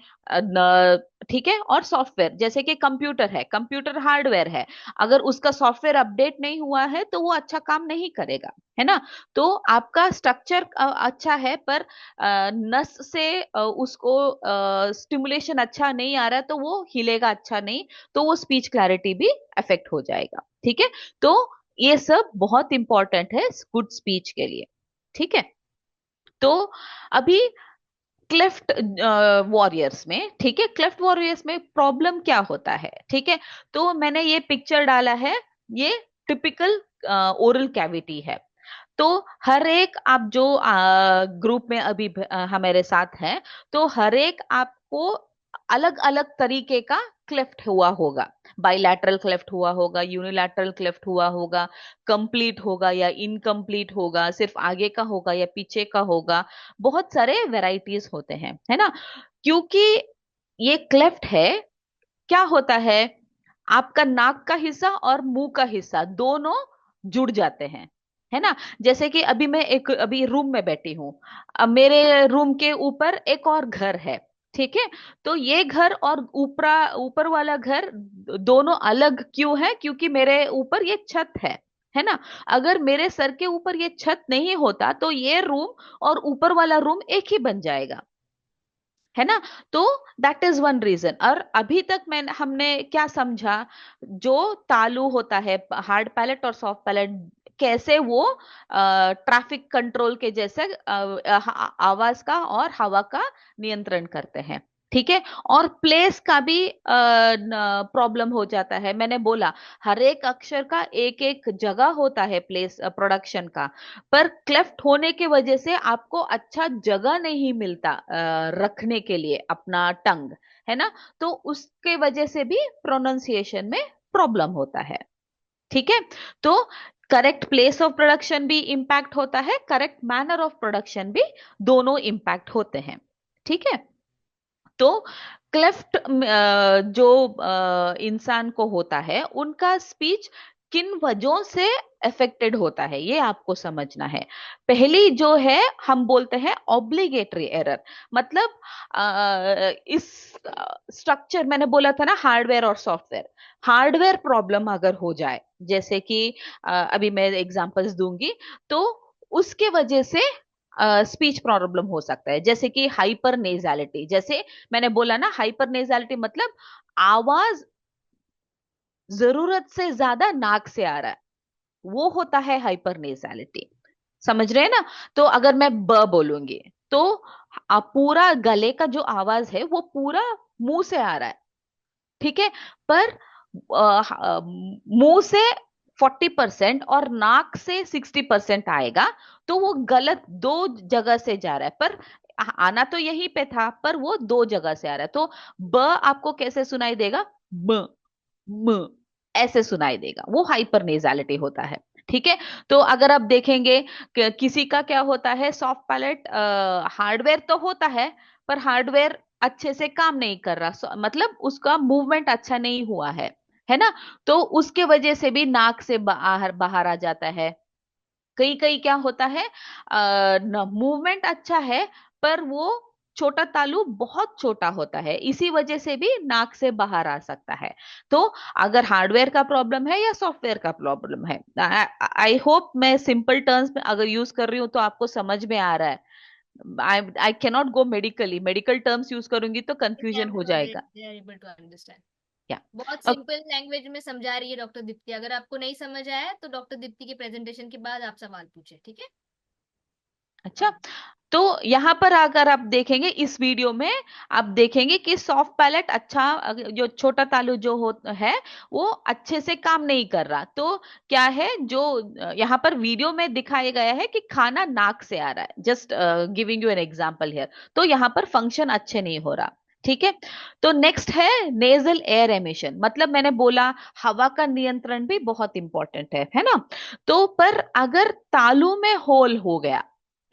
ठीक है, और सॉफ्टवेयर, जैसे कि कंप्यूटर है, कंप्यूटर हार्डवेयर है, अगर उसका सॉफ्टवेयर अपडेट नहीं हुआ है तो वो अच्छा काम नहीं करेगा, है ना। तो आपका स्ट्रक्चर अच्छा है, पर नस से उसको स्टिमुलेशन अच्छा नहीं आ रहा है, तो वो हिलेगा अच्छा नहीं, तो वो स्पीच क्लैरिटी भी अफेक्ट हो जाएगा। ठीक है। तो ये सब बहुत इंपॉर्टेंट है गुड स्पीच के लिए। ठीक है। तो अभी क्लेफ्ट वॉरियर्स में, ठीक है, क्लेफ्ट वॉरियर्स में प्रॉब्लम क्या होता है। ठीक है, तो मैंने ये पिक्चर डाला है, ये टिपिकल ओरल कैविटी है। तो हर एक आप जो ग्रुप में अभी हमारे साथ हैं, तो हर एक आपको अलग अलग तरीके का क्लेफ्ट हुआ होगा। बाइलैटरल क्लेफ्ट हुआ होगा, यूनिलैटरल क्लेफ्ट हुआ होगा, कंप्लीट होगा या इनकम्प्लीट होगा, सिर्फ आगे का होगा या पीछे का होगा, बहुत सारे वेराइटीज होते हैं, है ना। क्योंकि ये क्लेफ्ट है, क्या होता है, आपका नाक का हिस्सा और मुंह का हिस्सा दोनों जुड़ जाते हैं, है ना। जैसे कि अभी मैं एक अभी रूम में बैठी हूँ, अब मेरे रूम के ऊपर एक और घर है। ठीक है, तो ये घर और ऊपरा ऊपर वाला घर दोनों अलग क्यों है, क्योंकि मेरे ऊपर ये छत है ना। अगर मेरे सर के ऊपर ये छत नहीं होता, तो ये रूम और ऊपर वाला रूम एक ही बन जाएगा, है ना। तो दैट इज वन रीजन। और अभी तक हमने क्या समझा, जो तालु होता है, हार्ड पैलेट और सॉफ्ट पैलेट, कैसे वो ट्रैफिक कंट्रोल के जैसे आवाज का और हवा का नियंत्रण करते हैं। ठीक है, और प्लेस का भी प्रॉब्लम हो जाता है। मैंने बोला हर एक अक्षर का एक एक जगह होता है प्लेस प्रोडक्शन का, पर क्लेफ्ट होने के वजह से आपको अच्छा जगह नहीं मिलता रखने के लिए अपना टंग, है ना। तो उसके वजह से भी प्रोनाउंसिएशन में प्रॉब्लम होता है। ठीक है, तो करेक्ट प्लेस ऑफ प्रोडक्शन भी इंपैक्ट होता है, करेक्ट मैनर ऑफ प्रोडक्शन भी, दोनों इंपैक्ट होते हैं। ठीक है। तो क्लेफ्ट जो इंसान को होता है, उनका स्पीच किन वजहों से अफेक्टेड होता है, ये आपको समझना है। पहली जो है, हम बोलते हैं ऑब्लिगेटरी एरर, मतलब इस स्ट्रक्चर, मैंने बोला था ना हार्डवेयर और सॉफ्टवेयर, हार्डवेयर प्रॉब्लम अगर हो जाए, जैसे कि अभी मैं एग्जांपल्स दूंगी, तो उसके वजह से स्पीच प्रॉब्लम हो सकता है, जैसे कि हाइपर नेजालिटी। जैसे मैंने बोला ना, हाइपर नेजालिटी मतलब आवाज जरूरत से ज्यादा नाक से आ रहा है, वो होता है हाइपर नेजालिटी। समझ रहे हैं ना। तो अगर मैं ब बोलूंगी, तो पूरा गले का जो आवाज है वो पूरा मुंह से आ रहा है। ठीक है, पर मुंह से 40% और नाक से 60% आएगा, तो वो गलत दो जगह से जा रहा है। पर आना तो यहीं पे था, पर वो दो जगह से आ रहा है। तो ब आपको कैसे सुनाई देगा? म ऐसे सुनाई देगा, वो हाइपर नेजालिटी होता है। ठीक है। तो अगर आप देखेंगे कि किसी का क्या होता है, सॉफ्ट पैलेट हार्डवेयर तो होता है, पर हार्डवेयर अच्छे से काम नहीं कर रहा, मतलब उसका मूवमेंट अच्छा नहीं हुआ है ना। तो उसके वजह से भी नाक से बाहर बाहर आ जाता है। कई कई क्या होता है, मूवमेंट अच्छा है, पर वो छोटा तालु बहुत छोटा होता है, इसी वजह से भी नाक से बाहर आ सकता है। तो अगर हार्डवेयर का प्रॉब्लम है या सॉफ्टवेयर का प्रॉब्लम है, आई होप मैं सिंपल टर्म्स में अगर यूज कर रही हूँ तो आपको समझ में आ रहा है। I cannot go medically, medical terms use करूंगी तो कंफ्यूजन हो जाएगा। Able to understand. या बहुत सिंपल लैंग्वेज में समझा रही है डॉक्टर दीप्ति। अगर आपको नहीं समझ आया तो डॉक्टर दीप्ति के प्रेजेंटेशन के बाद आप सवाल पूछे, ठीक है? अच्छा, तो यहाँ पर अगर आप देखेंगे इस वीडियो में, आप देखेंगे कि सॉफ्ट पैलेट अच्छा, जो छोटा तालु जो है वो अच्छे से काम नहीं कर रहा। तो क्या है जो यहाँ पर वीडियो में दिखाया गया है कि खाना नाक से आ रहा है, just giving you an example here. तो यहाँ पर फंक्शन अच्छे नहीं हो रहा। ठीक है। तो नेक्स्ट है नेजल एयर एमिशन, मतलब मैंने बोला हवा का नियंत्रण भी बहुत इंपॉर्टेंट है ना। तो पर अगर तालु में होल हो गया,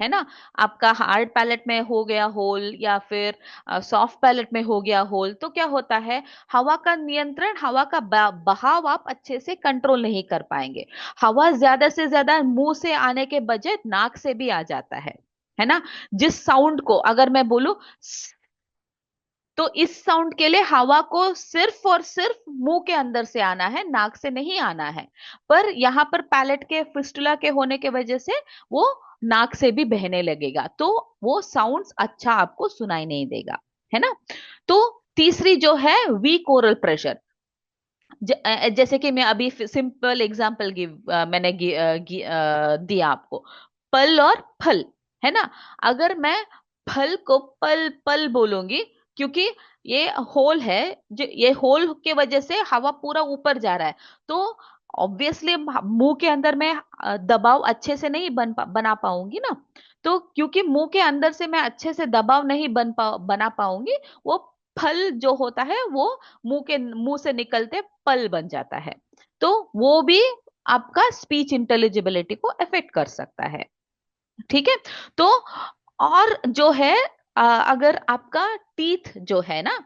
है ना, आपका हार्ड पैलेट में हो गया होल या फिर सॉफ्ट पैलेट में हो गया होल, तो क्या होता है, हवा का नियंत्रण, हवा का बहाव आप अच्छे से कंट्रोल नहीं कर पाएंगे। हवा ज्यादा से ज्यादा मुंह से आने के बजाय नाक से भी आ जाता है ना। जिस साउंड को अगर मैं बोलूं तो इस साउंड के लिए हवा को सिर्फ और सिर्फ मुंह के अंदर से आना है, नाक से नहीं आना है। पर यहाँ पर पैलेट के फिस्टुला के होने के वजह से वो नाक से भी बहने लगेगा, तो वो साउंड्स अच्छा आपको सुनाई नहीं देगा, है ना। तो तीसरी जो है वीक ओरल प्रेशर, जैसे कि मैं अभी सिंपल एग्जांपल मैंने दिया आपको, पल और फल, है ना। अगर मैं फल को पल पल बोलूंगी, क्योंकि ये होल है, जो ये होल के वजह से हवा पूरा ऊपर जा रहा है, तो ऑब्वियसली मुंह के अंदर मैं दबाव अच्छे से नहीं बना पाऊंगी ना। तो क्योंकि मुंह के अंदर से मैं अच्छे से दबाव नहीं बना पाऊंगी, वो फल जो होता है वो मुंह से निकलते पल बन जाता है। तो वो भी आपका स्पीच इंटेलिजिबिलिटी को अफेक्ट कर सकता है। ठीक है। तो और जो है, अगर आपका टीथ जो है ना,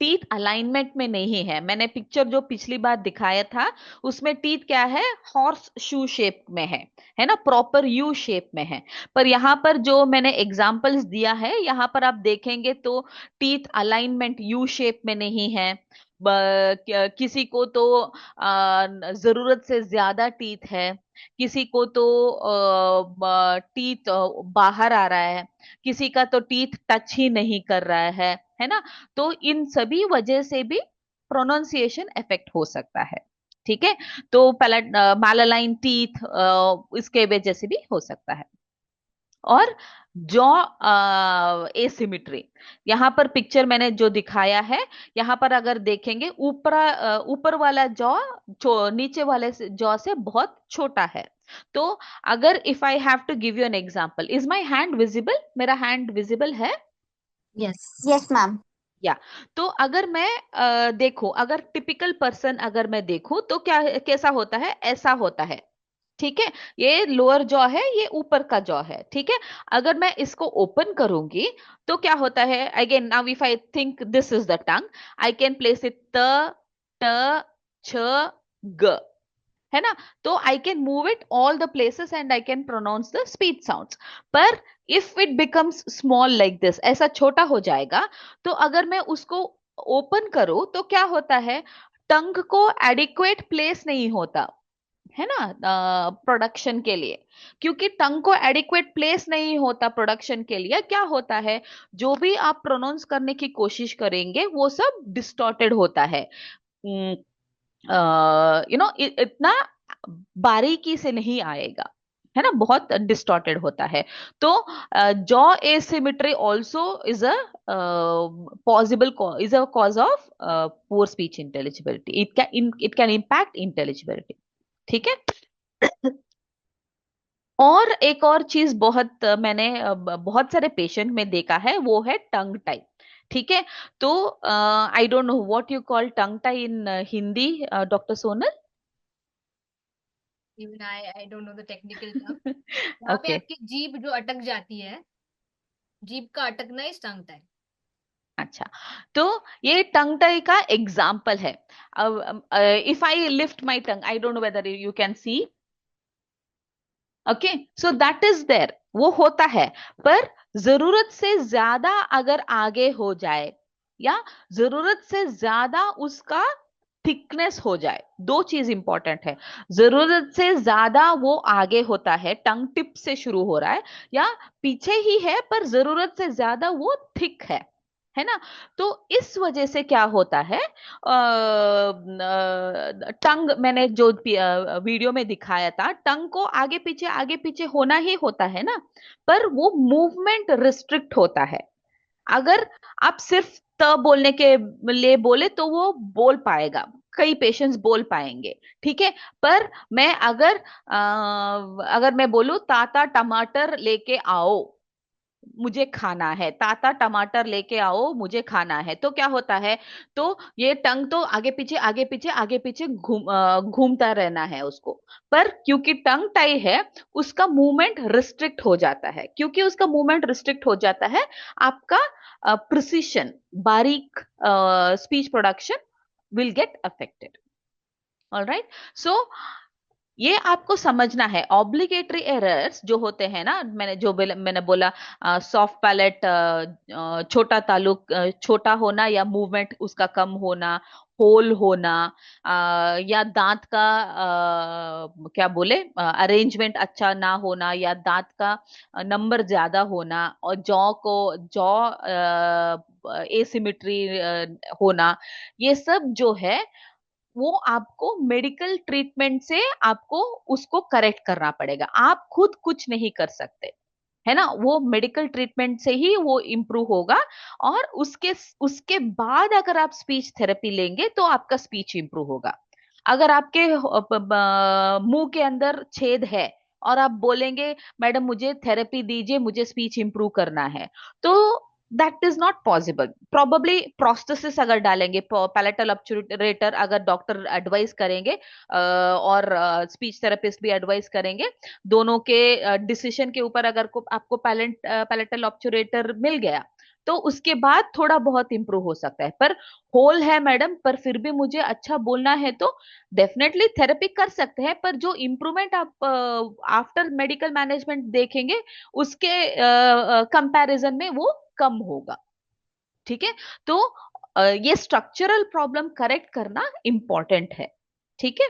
टीथ अलाइनमेंट में नहीं है, मैंने पिक्चर जो पिछली बार दिखाया था उसमें टीथ क्या है, हॉर्स शू शेप में है ना, प्रॉपर यू शेप में है। पर यहाँ पर जो मैंने एग्जांपल्स दिया है, यहाँ पर आप देखेंगे तो टीथ अलाइनमेंट यू शेप में नहीं है। किसी को तो जरूरत से ज्यादा टीथ है, किसी को तो टीथ बाहर आ रहा है, किसी का तो टीथ टच ही नहीं कर रहा है ना। तो इन सभी वजह से भी प्रोनाउंसिएशन इफेक्ट हो सकता है। ठीक है। तो मैलालाइन टीथ इसके वजह से भी हो सकता है। और जॉ एसिमिट्री, यहाँ पर पिक्चर मैंने जो दिखाया है, यहाँ पर अगर देखेंगे ऊपर वाला जॉ नीचे वाले जॉ से बहुत छोटा है। तो अगर if I have to give you an example, is my hand visible, मेरा हैंड विजिबल है? Yes. Yes, ma'am. या तो अगर मैं देखूं, अगर टिपिकल पर्सन अगर मैं देखूं तो क्या कैसा होता है, ऐसा होता है। ठीक है। ये लोअर जॉ है, ये ऊपर का जॉ है। ठीक है। अगर मैं इसको ओपन करूंगी तो क्या होता है, again now if I think this is the tongue, I can place it त ट छ ग, है ना। तो I can move it all the places and I can pronounce the speech sounds. पर if it becomes small like this, ऐसा छोटा हो जाएगा, तो अगर मैं उसको ओपन करूं तो क्या होता है, टंग को एडिक्वेट प्लेस नहीं होता, है ना, प्रोडक्शन के लिए। क्योंकि टंग को एडिक्वेट प्लेस नहीं होता प्रोडक्शन के लिए, क्या होता है, जो भी आप प्रोनाउंस करने की कोशिश करेंगे वो सब डिस्टॉर्टेड होता है, इतना बारीकी से नहीं आएगा, है ना, बहुत डिस्टॉर्टेड होता है। तो jaw asymmetry also is a possible is a cause of poor speech intelligibility, it can impact intelligibility. ठीक है। और एक और चीज मैंने बहुत सारे पेशेंट में देखा है, वो है टंग टाई। ठीक है। तो आई don't know what you call tongue tie in Hindi, doctor Sonal. Even I don't know the technical term. यहाँ पे ओके। आपकी जीभ जो अटक जाती है, जीभ का अटकना इस टंग टाई। अच्छा, तो ये टंग टाई का एग्जाम्पल है। If I lift my tongue, I don't know whether you can see. Okay, so that is there, वो होता है। पर जरूरत से ज्यादा अगर आगे हो जाए, या जरूरत से ज्यादा उसका थिकनेस हो जाए, दो चीज इंपॉर्टेंट है। जरूरत से ज्यादा वो आगे होता है, टंग टिप से शुरू हो रहा है, या पीछे ही है पर जरूरत से ज्यादा वो थिक है ना। तो इस वजह से क्या होता है, टंग मैंने जो वीडियो में दिखाया था, टंग को आगे पीछे होना ही होता है ना, पर वो मूवमेंट रिस्ट्रिक्ट होता है। अगर आप सिर्फ त बोलने के लिए बोले तो वो बोल पाएगा, कई पेशेंट्स बोल पाएंगे, ठीक है। पर मैं अगर मैं बोलूं ताता टमाटर लेके आओ, मुझे खाना है, ताता टमाटर लेके आओ, मुझे खाना है, तो क्या होता है, तो ये टंग तो आगे पीछे घूमता रहना है उसको। पर क्योंकि टंग टाई है, उसका मूवमेंट रिस्ट्रिक्ट हो जाता है। क्योंकि उसका मूवमेंट रिस्ट्रिक्ट हो जाता है, आपका प्रिसिशन, बारीक speech production will get affected. Alright, so ये आपको समझना है। ऑब्लिगेटरी एरर्स जो होते हैं ना, मैंने बोला सॉफ्ट पैलेट, छोटा तालुक, छोटा होना या मूवमेंट उसका कम होना, होल होना, या दांत का क्या बोले अरेंजमेंट अच्छा ना होना, या दांत का नंबर ज्यादा होना, और जॉ एसिमेट्री होना, ये सब जो है वो आपको मेडिकल ट्रीटमेंट से आपको उसको करेक्ट करना पड़ेगा। आप खुद कुछ नहीं कर सकते, है ना। वो मेडिकल ट्रीटमेंट से ही वो इम्प्रूव होगा। और उसके उसके बाद अगर आप स्पीच थेरेपी लेंगे तो आपका स्पीच इम्प्रूव होगा। अगर आपके मुंह के अंदर छेद है और आप बोलेंगे मैडम मुझे थेरेपी दीजिए, मुझे स्पीच इंप्रूव करना है, तो that is not possible. Probably prosthesis अगर डालेंगे, पैलेटल ऑब्चुरेटर अगर डॉक्टर एडवाइस करेंगे, और स्पीच थेरेपिस्ट भी एडवाइस करेंगे, दोनों के डिसीजन के ऊपर अगर आपको पैलेटल ऑब्चुरेटर मिल गया, तो उसके बाद थोड़ा बहुत इंप्रूव हो सकता है। पर होल है मैडम, पर फिर भी मुझे अच्छा बोलना है, तो डेफिनेटली थेरेपी कर सकते हैं। पर जो इम्प्रूवमेंट आप आफ्टर मेडिकल मैनेजमेंट देखेंगे, उसके कंपैरिजन में वो कम होगा। ठीक है। तो ये स्ट्रक्चरल प्रॉब्लम करेक्ट करना इंपॉर्टेंट है। ठीक है।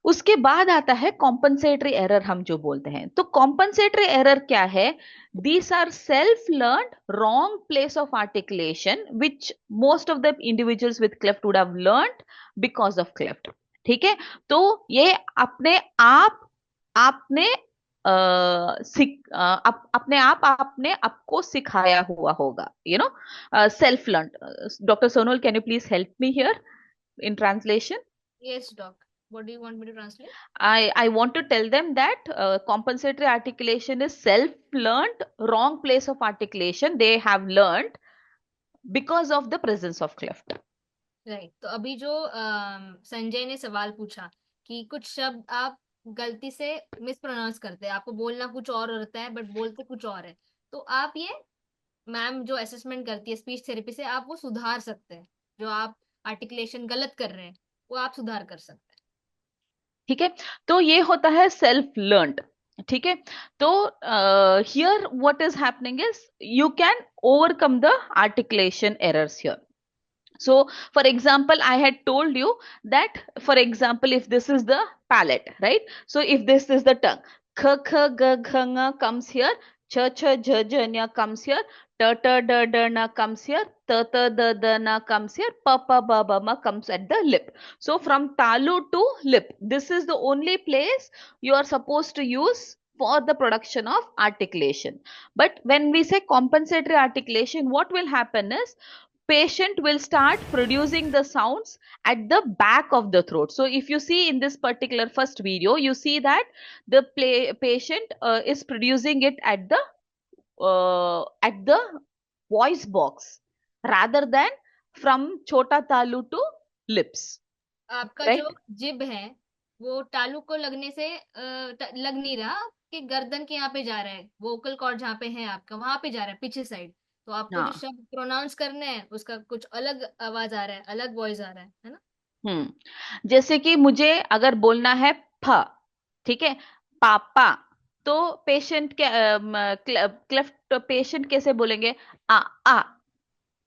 उसके बाद आता है कॉम्पनसेटरी एरर, हम जो बोलते हैं। तो कॉम्पनसेटरी एरर क्या है? These are self learned wrong place of articulation which most of the individuals with cleft would have learned because of cleft. ठीक है। तो ये अपने आप आपने अपने आप आपने आपको सिखाया हुआ होगा, self learn. Doctor Sonal, can you please help me here in translation? Yes, doc. What do you want me to translate? I want to tell them that compensatory articulation is self-learned wrong place of articulation they have learned because of the presence of cleft. Right. तो अभी जो संजय ने सवाल पूछा कि कुछ शब्द आप गलती से मिस प्रोनाउंस करते हैं, आपको बोलना कुछ और होता है बट बोलते कुछ और है, तो आप ये मैम जो असेसमेंट करती है स्पीच थेरेपी से, आप वो सुधार सकते हैं। जो आप आर्टिकुलेशन गलत कर रहे हैं वो आप सुधार कर सकते हैं। ठीक है। तो ये होता है सेल्फ लर्नड। ठीक है। तो here what is happening is you can overcome the articulation errors here. So, for example, I had told you that, for example, if this is the palate, right? So, if this is the tongue, kh, kh, g, gh, ng comes here, ch, ch, jh, jh, nya comes here, t, t, d, d, na comes here, t, t, d, d, na comes here, pa, pa, ba, ba, ma comes at the lip. So, from talu to lip, this is the only place you are supposed to use for the production of articulation. But when we say compensatory articulation, what will happen is patient will start producing the sounds at the back of the throat. So if you see in this particular first video, you see that the patient is producing it at the voice box rather than from chota talu to lips, आपका right? जो जिब है वो तालु को लगने से लग नहीं रहा कि गर्दन के यहाँ पे जा रहा है, वोकल कॉर्ड जहाँ पे है आपका वहां पे जा रहा है, पीछे साइड। तो आपको जो हाँ। शब्द प्रोनाउंस करने हैं उसका कुछ अलग आवाज आ रहा है, अलग वॉइस आ रहा है ना। जैसे कि मुझे अगर बोलना है फ, ठीक है, पापा, तो पेशेंट के क्लेफ्ट पेशेंट कैसे बोलेंगे? आ।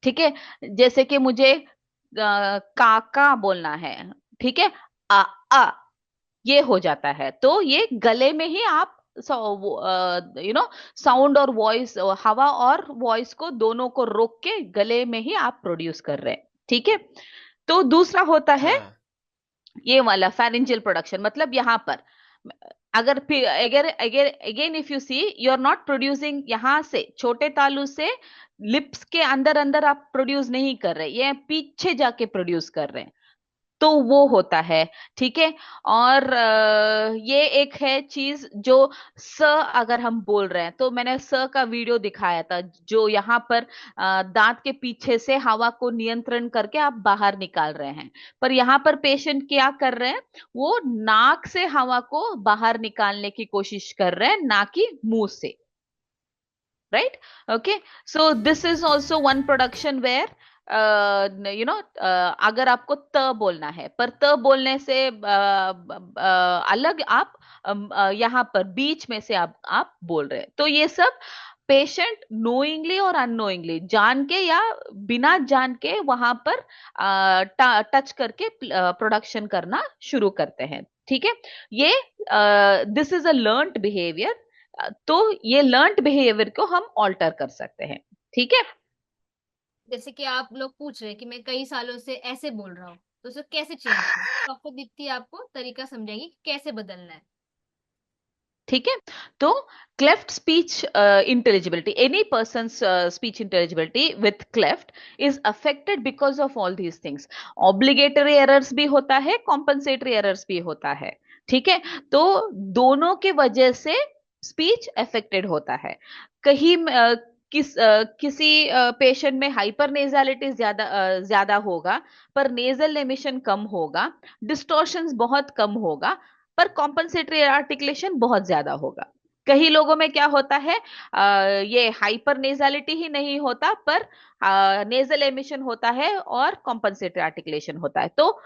ठीक है, जैसे कि मुझे काका बोलना है, ठीक है, आ, ये हो जाता है। तो ये गले में ही आप साउंड और वॉइस, हवा और वॉइस को दोनों को रोक के गले में ही आप प्रोड्यूस कर रहे हैं, ठीक है। तो दूसरा होता है ये वाला फेरेंजियल प्रोडक्शन, मतलब यहाँ पर अगर फिर again if you see, you are not producing यहाँ से छोटे तालु से लिप्स के अंदर अंदर आप प्रोड्यूस नहीं कर रहे, ये पीछे जाके प्रोड्यूस कर रहे हैं, तो वो होता है, ठीक है। और ये एक है चीज जो स अगर हम बोल रहे हैं, तो मैंने स का वीडियो दिखाया था, जो यहाँ पर दांत के पीछे से हवा को नियंत्रण करके आप बाहर निकाल रहे हैं, पर यहाँ पर पेशेंट क्या कर रहे हैं, वो नाक से हवा को बाहर निकालने की कोशिश कर रहे हैं, ना कि मुंह से, right. Okay, so this is also one production where अगर आपको त बोलना है, पर त बोलने से अलग आप यहाँ पर बीच में से आप बोल रहे हैं। तो ये सब पेशेंट नोइंगली और अननोइंगली, जान के या बिना जान के वहां पर टच करके प्रोडक्शन करना शुरू करते हैं, ठीक है। ये this is a learned behaviour, तो ये लर्न्ड बिहेवियर को हम ऑल्टर कर सकते हैं, ठीक है। जैसे कि आप लोग पूछ रहे हैं कि मैं कई सालों से ऐसे बोल रहा हूँ, तो उसे कैसे चेंज करें, डॉक्टर दीप्ति आपको तरीका समझाएगी कि कैसे बदलना है, ठीक है। तो cleft speech intelligibility, any person speech intelligibility with cleft is affected because of all these things. Obligatory errors भी होता है, कॉम्पनसेटरी एरर्स भी होता है, ठीक है। तो दोनों के वजह से स्पीच अफेक्टेड होता है। कहीं किसी पेशेंट में हाइपर नेजालिटी ज्यादा होगा, पर नेजल एमिशन कम होगा, डिस्टॉर्शंस बहुत कम होगा, पर कॉम्पनसेटरी आर्टिकुलेशन बहुत ज्यादा होगा। कई लोगों में क्या होता है, ये हाइपर नेजालिटी ही नहीं होता, पर नेजल एमिशन होता है और कॉम्पनसेटरी आर्टिकुलेशन होता है। तो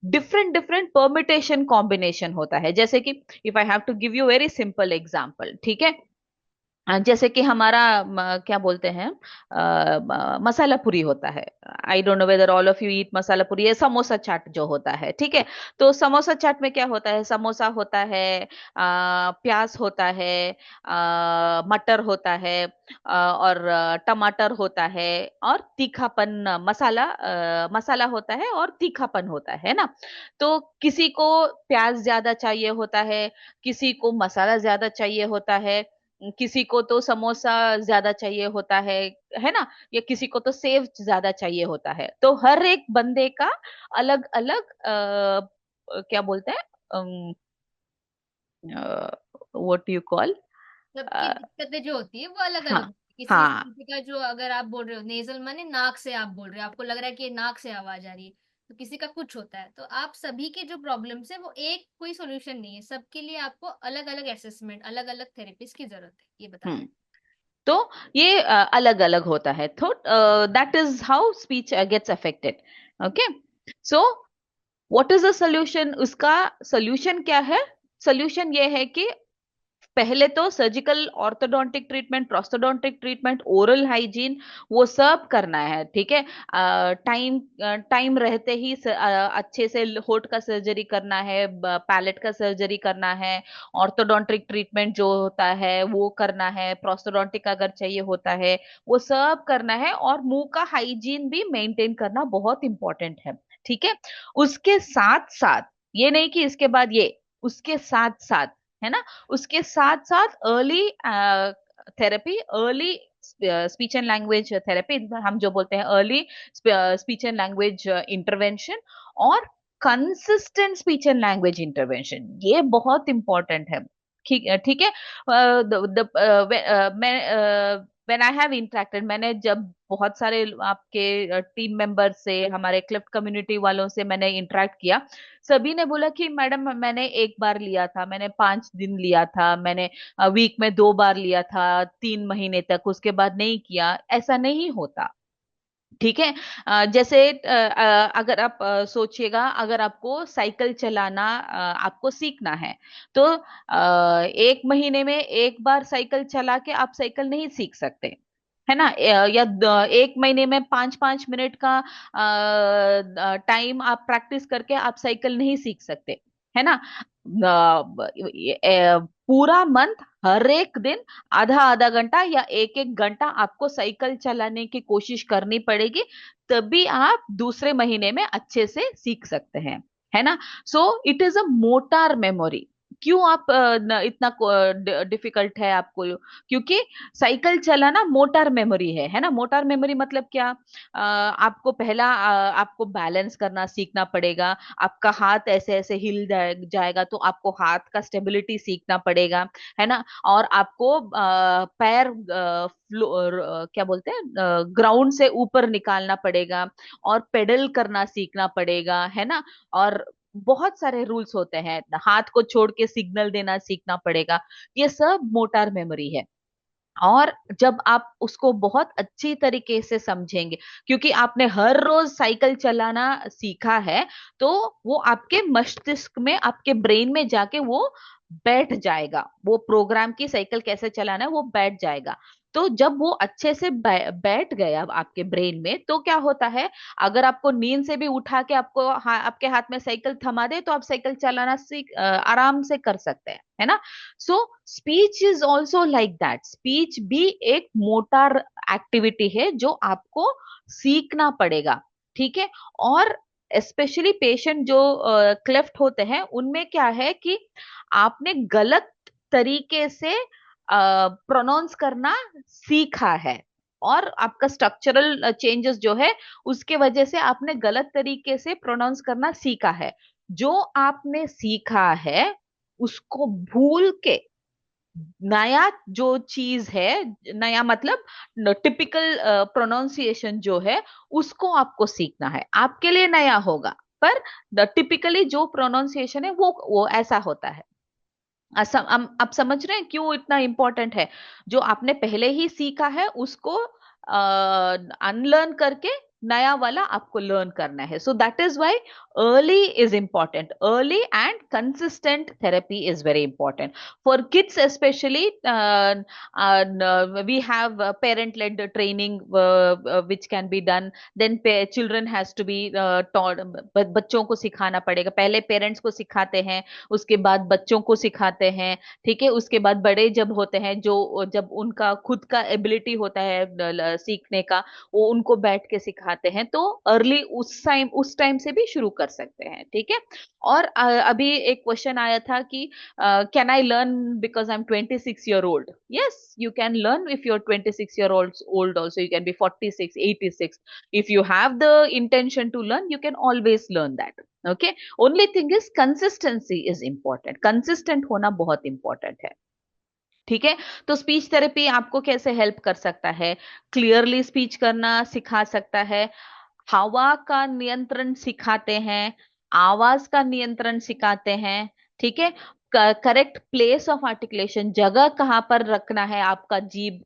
डिफरेंट परमिटेशन कॉम्बिनेशन होता है। जैसे कि if I have to give you very simple example, ठीक है, जैसे कि हमारा क्या बोलते हैं, मसाला पूरी होता है। I don't know whether all of you eat masala puri, ये समोसा चाट जो होता है, ठीक है। तो समोसा चाट में क्या होता है, समोसा होता है, प्याज होता है, मटर होता है, और टमाटर होता है, और तीखापन मसाला होता है और तीखापन होता है ना। तो किसी को प्याज ज्यादा चाहिए होता है, किसी को मसाला ज्यादा चाहिए होता है, किसी को तो समोसा ज्यादा चाहिए होता है ना, या किसी को तो सेव ज्यादा चाहिए होता है। तो हर एक बंदे का अलग अलग क्या बोलते हैं, व्हाट यू कॉल, सबकी दिक्कतें जो होती है वो अलग हाँ अलग। हाँ किसी का जो, अगर आप बोल रहे हो नेजल माने नाक से आप बोल रहे हो, आपको लग रहा है कि नाक से आवाज आ रही है, तो किसी का कुछ होता है। तो आप सभी के जो प्रॉब्लम्स है वो एक कोई सोल्यूशन नहीं है, सबके लिए आपको अलग अलग असेसमेंट, अलग अलग थेरेपिस्ट की जरूरत है, ये बता रहे हैं। तो ये अलग अलग होता है। तो that is how speech gets affected. Okay, so what is the solution? उसका सोल्यूशन क्या है? सोल्यूशन ये है कि पहले तो surgical orthodontic treatment, prosthodontic treatment, oral hygiene, वो सब करना है, ठीक है। टाइम रहते ही अच्छे से होठ का सर्जरी करना है, पैलेट का सर्जरी करना है, ऑर्थोडोंटिक ट्रीटमेंट जो होता है वो करना है, प्रोस्थोडोंटिक अगर चाहिए होता है वो सब करना है, और मुंह का हाइजीन भी मेंटेन करना बहुत इंपॉर्टेंट है, ठीक है। उसके साथ साथ ये नहीं कि इसके बाद ये, उसके साथ साथ है ना, उसके साथ साथ early therapy, early speech and language therapy, हम जो बोलते हैं early speech and language intervention, और consistent speech and language intervention, ये बहुत इंपॉर्टेंट है। ठीक ठीक है। मैं व्हेन आई हैव इंटरेक्टेड, मैंने जब बहुत सारे आपके टीम मेंबर से, हमारे क्लिफ्ट कम्युनिटी वालों से मैंने इंटरेक्ट किया, सभी ने बोला कि मैडम मैंने एक बार लिया था, मैंने 5 दिन लिया था, मैंने वीक में 2 बार लिया था 3 महीने तक, उसके बाद नहीं किया। ऐसा नहीं होता। ठीक है। जैसे अगर आप सोचिएगा, अगर आपको साइकिल चलाना आपको सीखना है, तो 1 महीने में एक बार साइकिल चला के आप साइकिल नहीं सीख सकते, है ना। या 1 महीने में 5-5 मिनट का टाइम आप प्रैक्टिस करके आप साइकिल नहीं सीख सकते, है ना। पूरा मंथ, हर एक दिन आधा आधा घंटा या 1-1 घंटा आपको साइकिल चलाने की कोशिश करनी पड़ेगी, तभी आप दूसरे महीने में अच्छे से सीख सकते हैं, है ना। So it is a motor memory. क्यों आप इतना डिफिकल्ट है आपको? क्योंकि साइकिल चलाना मोटार मेमोरी है ना। मोटार मेमोरी मतलब क्या? आपको पहला आपको बैलेंस करना सीखना पड़ेगा, आपका हाथ ऐसे ऐसे हिल जाएगा, तो आपको हाथ का स्टेबिलिटी सीखना पड़ेगा, है ना। और आपको पैर क्या बोलते हैं, ग्राउंड से ऊपर निकालना पड़ेगा, और पेडल करना सीखना पड़ेगा, है ना। और बहुत सारे रूल्स होते हैं, हाथ को छोड़ के सिग्नल देना सीखना पड़ेगा। ये सब मोटार मेमोरी है। और जब आप उसको बहुत अच्छी तरीके से समझेंगे, क्योंकि आपने हर रोज साइकिल चलाना सीखा है, तो वो आपके मस्तिष्क में, आपके ब्रेन में जाके वो बैठ जाएगा, वो प्रोग्राम की साइकिल कैसे चलाना है वो बैठ जाएगा। तो जब वो अच्छे से बैठ गया आपके ब्रेन में, तो क्या होता है, अगर आपको नींद से भी उठा के आपको आपके हाथ में साइकिल थमा दे, तो आप साइकिल चलाना आराम से कर सकते हैं, है ना। So speech is also like that. Speech भी एक मोटार एक्टिविटी है जो आपको सीखना पड़ेगा। ठीक है। और स्पेशली पेशेंट जो क्लेफ्ट होते हैं, उनमें क्या है कि आपने गलत तरीके से प्रोनाउंस करना सीखा है, और आपका स्ट्रक्चरल चेंजेस जो है, उसके वजह से आपने गलत तरीके से प्रोनाउंस करना सीखा है। जो आपने सीखा है उसको भूल के नया जो चीज है, नया मतलब टिपिकल प्रोनाउंसिएशन जो है, उसको आपको सीखना है। आपके लिए नया होगा, पर टिपिकली जो प्रोनाउंसिएशन है वो ऐसा होता है। आप समझ रहे हैं क्यों इतना इंपॉर्टेंट है? जो आपने पहले ही सीखा है उसको अनलर्न करके नया वाला आपको लर्न करना है। So that is why early is important. Early and consistent therapy is very important for kids specially. We have parent led training which can be done. Then children has to be taught, बच्चों को सिखाना पड़ेगा। पहले parents को सिखाते हैं, उसके बाद बच्चों को सिखाते हैं। ठीक है। उसके बाद बड़े जब होते हैं, जो जब उनका खुद का एबिलिटी होता है सीखने का, वो उनको बैठ के सिखाते हैं। तो अर्ली उस टाइम से भी शुरू कर सकते हैं। ठीक है। और अभी एक क्वेश्चन आया था कि can I learn because I am 26 year old? Yes, you can learn if you're 26 year old also. You can be 46, 86. If you have the intention to learn, you can always learn that. Okay. Only thing is consistency is important. Consistent होना बहुत important है। ठीक है। तो speech therapy आपको कैसे help कर सकता है? क्लियरली स्पीच करना सिखा सकता है, हवा का नियंत्रण सिखाते हैं, आवाज का नियंत्रण सिखाते हैं। ठीक है। करेक्ट प्लेस ऑफ आर्टिकुलेशन, जगह कहाँ पर रखना है आपका जीभ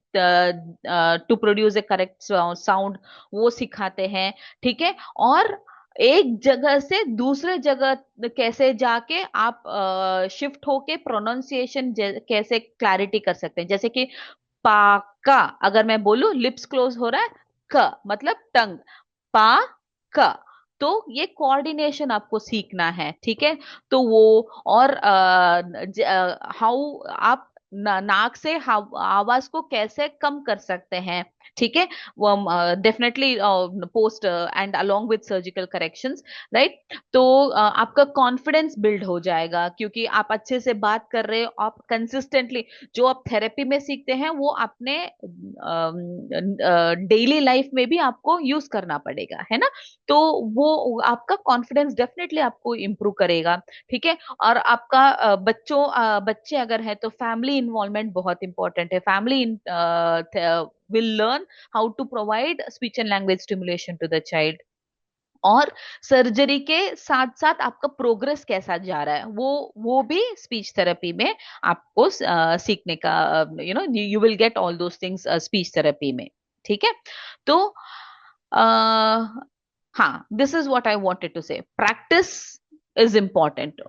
to produce a correct sound, वो सिखाते हैं। ठीक है। और एक जगह से दूसरे जगह कैसे जाके आप शिफ्ट होके प्रोनाउंसिएशन कैसे क्लैरिटी कर सकते हैं। जैसे कि पाका, अगर मैं बोलूं लिप्स क्लोज हो रहा है, क मतलब टंग, पा क, तो ये कोऑर्डिनेशन आपको सीखना है। ठीक है। तो वो, और हाउ आप नाक से आवाज को कैसे कम कर सकते हैं, ठीक है, वो definitely post and along with surgical corrections, right. तो आपका कॉन्फिडेंस बिल्ड हो जाएगा, क्योंकि आप अच्छे से बात कर रहे हो, आप कंसिस्टेंटली जो आप थेरेपी में सीखते हैं वो अपने डेली लाइफ में भी आपको यूज करना पड़ेगा, है ना। तो वो आपका कॉन्फिडेंस डेफिनेटली आपको इम्प्रूव करेगा, ठीक है। और आपका बच्चे अगर है तो फैमिली इन्वॉल्वमेंट बहुत इंपॉर्टेंट है। Family will learn how to provide speech and language stimulation to the child। और सर्जरी के साथ साथ आपका प्रोग्रेस कैसा जा रहा है वो भी स्पीच थेरेपी में आपको सीखने का, you will get all those things speech therapy में, ठीक है। तो हाँ, this is what I wanted to say, practice is important.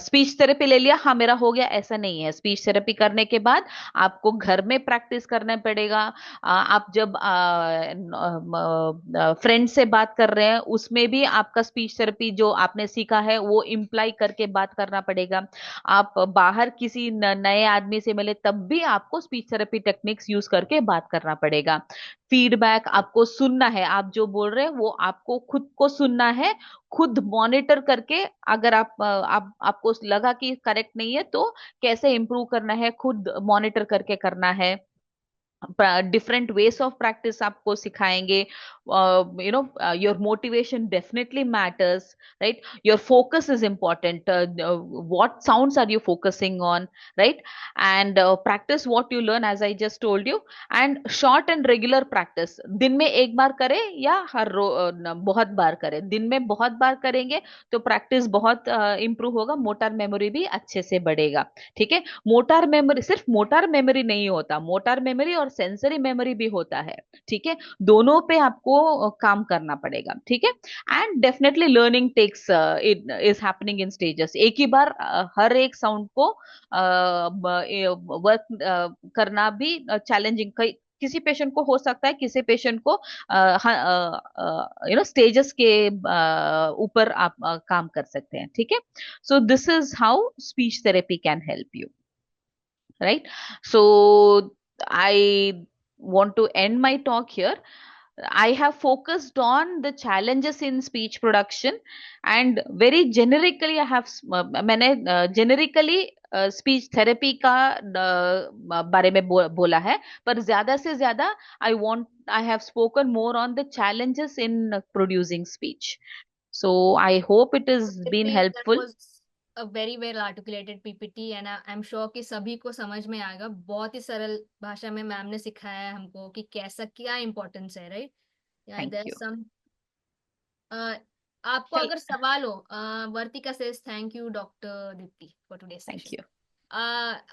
Speech therapy ले लिया, हाँ मेरा हो गया, ऐसा नहीं है। स्पीच थेरेपी करने के बाद आपको घर में प्रैक्टिस करना पड़ेगा। आप जब फ्रेंड से बात कर रहे हैं उसमें भी आपका स्पीच थेरेपी जो आपने सीखा है वो इम्प्लाई करके बात करना पड़ेगा। आप बाहर किसी नए आदमी से मिले तब भी आपको स्पीच थेरेपी टेक्निक्स यूज करके बात करना पड़ेगा। फीडबैक आपको सुनना है, आप जो बोल रहे हैं वो आपको खुद को सुनना है, खुद मॉनिटर करके। अगर आपको लगा कि करेक्ट नहीं है तो कैसे इम्प्रूव करना है, खुद मॉनिटर करके करना है। डिफरेंट वेज ऑफ प्रैक्टिस आपको सिखाएंगे। Your motivation definitely matters, right. Your focus is important, what sounds are you focusing on, right. And practice what you learn as I just told you. And short and regular practice, दिन में एक बार करें या बहुत बार करें। दिन में बहुत बार करेंगे तो प्रैक्टिस बहुत इंप्रूव होगा, मोटर मेमोरी भी अच्छे से बढ़ेगा, ठीक है। मोटर मेमोरी, सिर्फ मोटर मेमोरी नहीं होता, मोटर मेमोरी और सेंसरी मेमोरी भी होता है, ठीक है। दोनों पे आपको काम करना पड़ेगा, ठीक है। And definitely learning takes it is happening in stages. एक ही बार हर एक साउंड को वर्क करना भी चैलेंजिंग, किसी पेशेंट को हो सकता है, किसी पेशेंट को स्टेजेस के ऊपर आप काम कर सकते हैं, ठीक है। सो this is how speech therapy can help you, right? So I want to end my talk here. I have focused on the challenges in speech production, and very generically I have मैंने generically speech therapy का बारे में बोला है, पर ज्यादा से ज्यादा I have spoken more on the challenges in producing speech. So I hope it has been Dipti, that helpful. was a very well articulated PPT and I'm sure कि सभी को समझ में आएगा। बहुत ही सरल भाषा में मैम ने सिखाया है हमको कि कैसा क्या इम्पोर्टेंस है, right. Thank there you. Some आपको अगर सवाल हो, Vartika says thank you doctor Deepti for today's Thank session. you.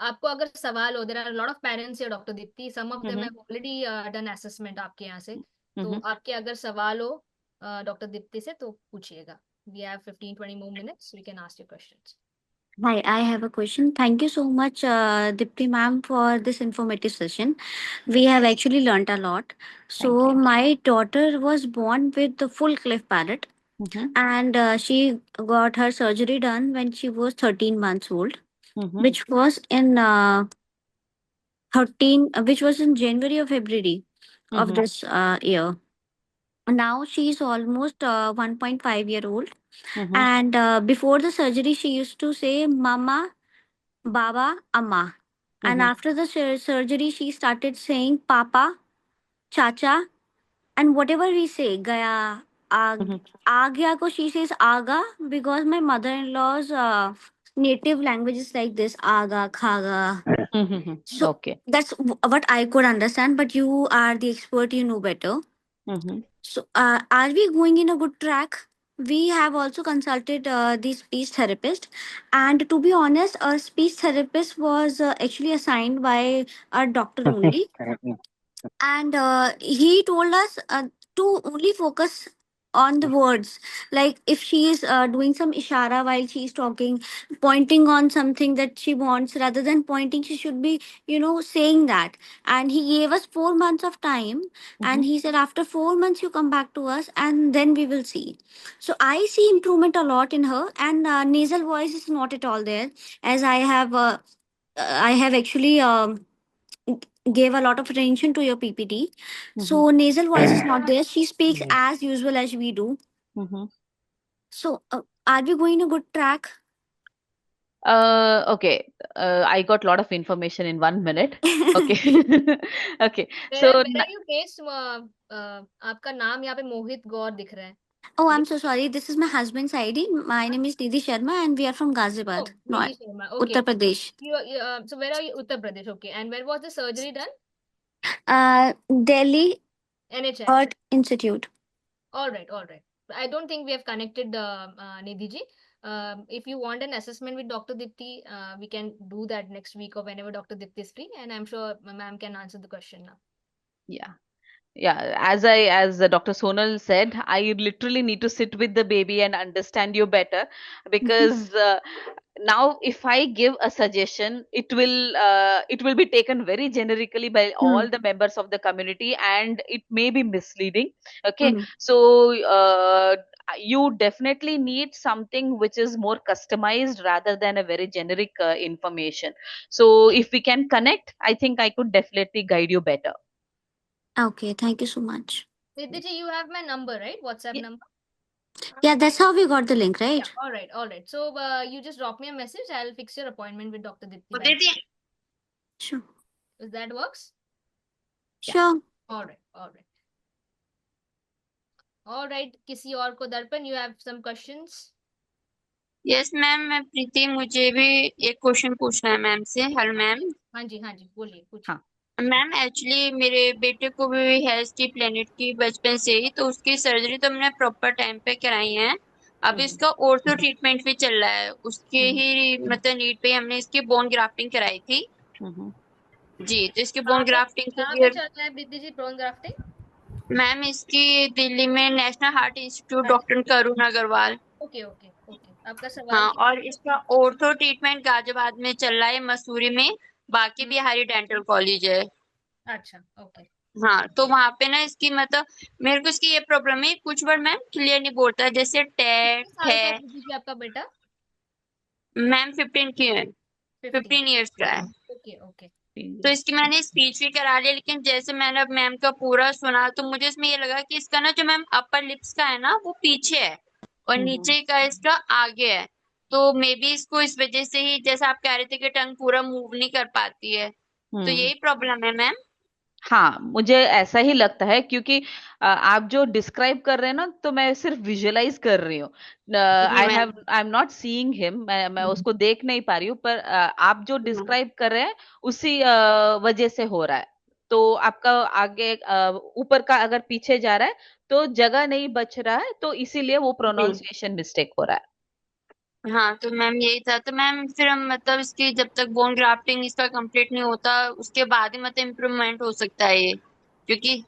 आपको अगर सवाल हो, there are lot of parents here doctor Deepti, some of them Mm-hmm. Have already done assessment आपके यहाँ से। तो Mm-hmm. आपके अगर सवाल हो डॉक्टर दीप्ति से तो पूछिएगा। We have 15-20 more minutes. We can ask your questions. Hi, I have a question. Thank you so much, Dipti ma'am, for this informative session. We have actually learnt a lot. Thank So, you. my daughter was born with the full cleft palate, Mm-hmm. and she got her surgery done when she was 13 months old, Mm-hmm. which was in which was in January or February of Mm-hmm. this year. Now she is almost 1.5-year old, Mm-hmm. and before the surgery, she used to say "Mama," Baba, Amma. And Mm-hmm. after the surgery, she started saying Papa, Chacha, and whatever we say, Gaya, Mm-hmm. Agya ko she says Aga because my mother-in-law's native language is like this, Aga, Khaga. Mm-hmm. So Okay. that's what I could understand, but you are the expert, you know better. Mm-hmm. So are we going in a good track? We have also consulted the speech therapist, and to be honest, a speech therapist was actually assigned by a doctor only, and he told us to only focus on the words, like if she is doing some ishara while she is talking, pointing on something that she wants, rather than pointing she should be, saying that. And he gave us 4 months of time, Mm-hmm. and he said after 4 months you come back to us and then we will see. So I see improvement a lot in her, and nasal voice is not at all there, as I have actually gave a lot of attention to your PPT. Mm-hmm. So nasal voice is not there. She speaks Yeah. as usual as we do. Mm-hmm. So are we going a good track? Okay. I got a lot of information in 1 minute. Okay. Okay. where So, are where are you based? आपका नाम यहाँ पे मोहित गौर दिख रहा है. Oh, I'm so sorry. This is my husband's ID. My name is Didi Sharma and we are from Ghaziabad, Oh, no, Nidhi Sharma. Okay. Uttar Pradesh. So where are you? Uttar Pradesh. Okay. And where was the surgery done? Delhi NHI. Heart Institute. All right. All right. I don't think we have connected Nidhi ji. If you want an assessment with Dr. Dipti, we can do that next week or whenever Dr. Dipti is free, and I'm sure ma'am can answer the question now. yeah. Yeah, as Dr. Sonal said, I literally need to sit with the baby and understand you better, because now if I give a suggestion, it will be taken very generically by all the members of the community, and it may be misleading. Okay, Mm. so you definitely need something which is more customized rather than a very generic information. So if we can connect, I think I could definitely guide you better. Okay, thank you so much. Nidhi ji, you have my number, right? WhatsApp Yeah. number. Yeah, that's how we got the link, Yeah. right? All right. All right. So you just drop me a message. I'll fix your appointment with Dr. Dipti. Sure. If that works. Sure. All right. All right. All right. किसी और को दर्पण, you have some questions? Yes ma'am, मैं प्रीति, मुझे भी एक question पूछना है मैम से. Hello ma'am. हाँ जी बोलिए पूछिए. हाँ. मैम एक्चुअली मेरे बेटे को भी है इसकी प्लेनेट की बचपन से ही, तो उसकी सर्जरी तो हमने प्रॉपर टाइम पे कराई है. अब इसका ऑर्थो ट्रीटमेंट भी चल रहा है. उसके ही मतलब नीड पे हमने इसकी बोन ग्राफ्टिंग कराई थी जी. तो इसकी बोन ग्राफ्टिंग कहाँ की पे चल रहा है Preeti ji bone grafting? Ma'am इसकी दिल्ली में national heart institute doctor Karun Agarwal. Okay okay okay. आपका सवाल हाँ, क्या? और इसका ऑर्थो ट्रीटमेंट गाजियाबाद में चल रहा है, मसूरी में. बाकी बिहारी डेंटल कॉलेज है. अच्छा ओके. हाँ, तो वहां पे ना इसकी मतलब मेरे को इसकी ये प्रॉब्लम है, कुछ वर्ड मैम क्लियर नहीं बोलता है, जैसे टे कितने साल का है ठे. प्रीति जी आपका बेटा? मैम 15 की है, 15 ईयर्स का है. Okay okay. तो इसकी मैंने स्पीच भी करा लिया, लेकिन जैसे मैंने अब मैम का पूरा सुना तो मुझे इसमें ये लगा कि इसका ना जो मैम अपर लिप्स का है ना वो पीछे है और नीचे का इसका आगे है. तो मे बी इसको इस वजह से ही, जैसे आप कह रहे थे कि टंग पूरा मूव नहीं कर पाती है, तो यही प्रॉब्लम है मैम. हाँ, मुझे ऐसा ही लगता है, क्योंकि आप जो डिस्क्राइब कर रहे हैं ना, तो मैं सिर्फ विजुअलाइज कर रही हूँ. I am not seeing him. मैं उसको देख नहीं पा रही हूँ, पर आप जो डिस्क्राइब कर रहे हैं उसी वजह से हो रहा है. तो आपका आगे ऊपर का अगर पीछे जा रहा है तो जगह नहीं बच रहा है, तो इसीलिए वो प्रोनाउंसिएशन मिस्टेक हो रहा है. हाँ, तो मैम यही था. तो मैम फिर हम मतलब इसकी जब तक बोन ग्राफ्टिंग इसका कंप्लीट नहीं होता उसके बाद ही मतलब इम्प्रूवमेंट हो सकता है ये, क्योंकि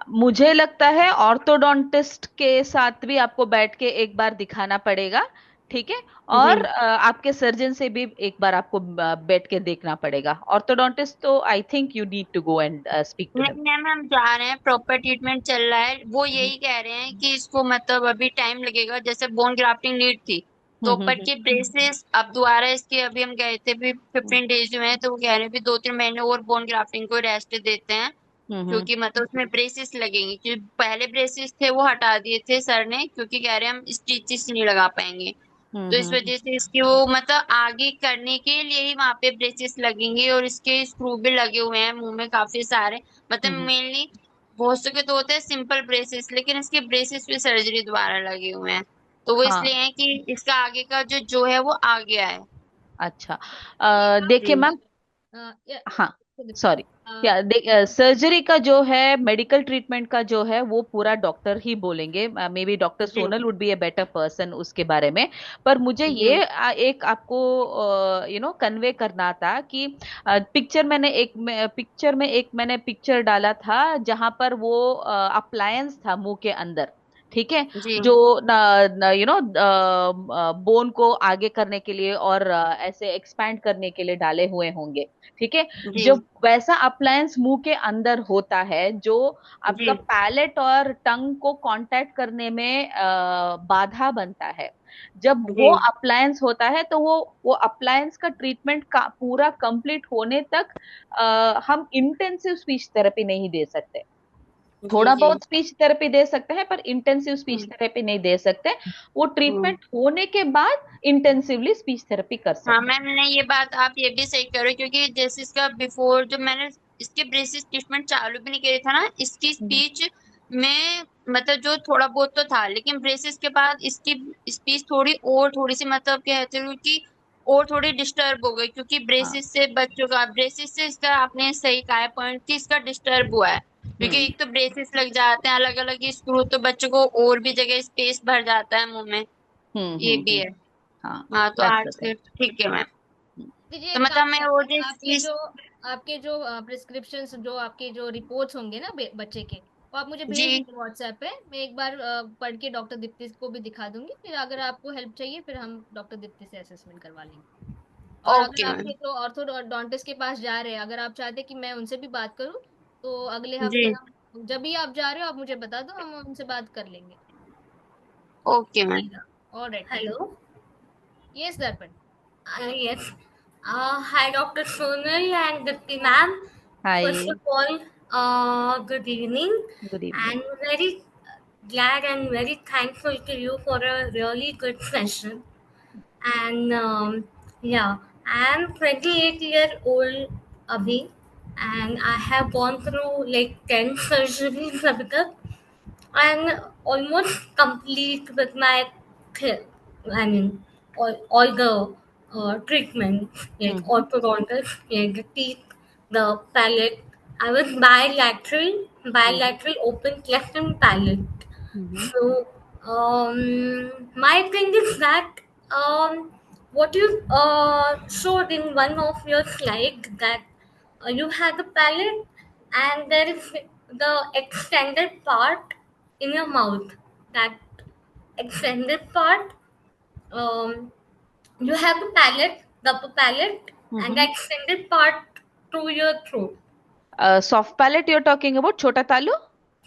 मुझे लगता है ऑर्थोडोंटिस्ट के साथ भी आपको बैठ के एक बार दिखाना पड़ेगा. ठीक है, और आपके सर्जन से भी एक बार आपको बैठ के देखना पड़ेगा. ऑर्थोडोंटिस्ट तो I think you need to go and speak to him. Ma'am हम जा रहे हैं, प्रॉपर ट्रीटमेंट चल रहा है. वो यही कह रहे हैं कि इसको मतलब अभी टाइम लगेगा, जैसे बोन ग्राफ्टिंग नीड थी तो ऊपर के ब्रेसेस अब दोबारा इसके, अभी हम गए थे भी 15 डेज हुए हैं, तो वो कह रहे हैं भी 2-3 महीने और बोन ग्राफ्टिंग को रेस्ट देते हैं, क्योंकि मतलब उसमें ब्रेसेस लगेंगे. क्योंकि पहले ब्रेसेस थे वो हटा दिए थे सर ने, क्योंकि कह रहे हैं हम स्टिचेस नहीं लगा पाएंगे. तो इस वजह से इसके वो मतलब आगे करने के लिए ही वहां पे ब्रेसेस लगेंगे, और इसके स्क्रू भी लगे हुए हैं मुंह में काफी सारे. मतलब मेनली बहुत से तो होते हैं सिंपल ब्रेसेस, लेकिन इसके ब्रेसेस पे सर्जरी दोबारा लगे हुए हैं. तो वो इसलिए है कि इसका आगे का जो है वो आ गया है. अच्छा, देखिए मैम. हाँ, सॉरी. सर्जरी का जो है, मेडिकल ट्रीटमेंट का जो है, वो पूरा डॉक्टर ही बोलेंगे. May be doctor Sonal would be a better person उसके बारे में. पर मुझे ये एक आपको कन्वे करना था कि पिक्चर में एक मैंने पिक्चर डाला था जहां पर वो अप्लायंस था मुंह के अंदर. ठीक है, जो बोन को आगे करने के लिए और ऐसे एक्सपैंड करने के लिए डाले हुए होंगे. ठीक है, जब वैसा अप्लायंस मुंह के अंदर होता है जो आपका पैलेट और टंग को कांटेक्ट करने में बाधा बनता है, जब जी वो अप्लायंस होता है तो वो अप्लायंस का ट्रीटमेंट का पूरा कंप्लीट होने तक हम इंटेंसिव स्पीच थेरेपी नहीं दे सकते। जी थोड़ा जी बहुत स्पीच थेरेपी दे सकते हैं पर इंटेंसिव स्पीच हम्म, थेरेपी नहीं दे सकते। वो हम्म। ट्रीटमेंट होने के बाद इंटेंसिवली स्पीच थेरेपी कर हाँ सकते मैम, नहीं ये बात आप ये भी सही कह रहे हो, क्योंकि जैसे इसका बिफोर जब मैंने इसके ब्रेसिस ट्रीटमेंट चालू भी नहीं करी था ना, इसकी हैं। स्पीच में मतलब जो थोड़ा बहुत तो था, लेकिन ब्रेसिस के बाद इसकी स्पीच थोड़ी सी मतलब कहते हो कि और थोड़ी डिस्टर्ब हो गई, क्योंकि हाँ। ब्रेसिस से बच्चों का ब्रेसिस से इसका आपने सही कहा है पॉइंट कि इसका डिस्टर्ब हुआ है, क्योंकि हम्म एक तो ब्रेसिस लग जाते हैं अलग अलग स्क्रू, तो बच्चों को और भी जगह स्पेस भर जाता है मुंह में, ये भी है। हाँ, हाँ तो दैट्स द आज थिंग। ठीक है मैम। दीजिए तो एक काम मतलब मैं वो करिए, जो आपके चीज। जो प्रिस्क्रिप्शंस, जो आपके जो रिपोर्ट्स होंगे ना बच्चे के, वो आप मुझे भेज जी दीजिए व्हाट्सएप पे। मैं एक बार पढ़ के डॉक्टर दीप्ति को भी दिखा दूंगी, फिर अगर आपको हेल्प चाहिए फिर हम डॉक्टर दीप्ति से असेसमेंट करवा लेंगे। और अगर ओके मैम। आपके जो ऑर्थोडोंटिस्ट के पास जा रहे हैं, अगर आप चाहते हैं कि मैं उनसे भी बात करूं, तो अगले हफ्ते जी हम, जब भी आप जा रहे हो आप मुझे बता दो, हम उनसे बात कर लेंगे। Okay ma'am. Alright ma'am. Hello. Yes दर्पण। Yes. Hi, Dr. Sonal and Dipti ma'am. First hi, of all, good evening, good evening. and very glad and very thankful to you for a really good session. And yeah, I am 28-year-old Abhi, and I have gone through like 10 surgeries abhi tak, and almost complete with my I mean all the treatments like hmm orthodontist, like the teeth, the palate. I was hmm bilateral open cleft and palate. Hmm So my thing is that what you showed in one of your slides, that you had the palate and there is the extended part in your mouth. That extended part, um, you have the palate, the upper palate, and the hmm. extended part to your throat. Soft palate you are talking about, छोटा तालू?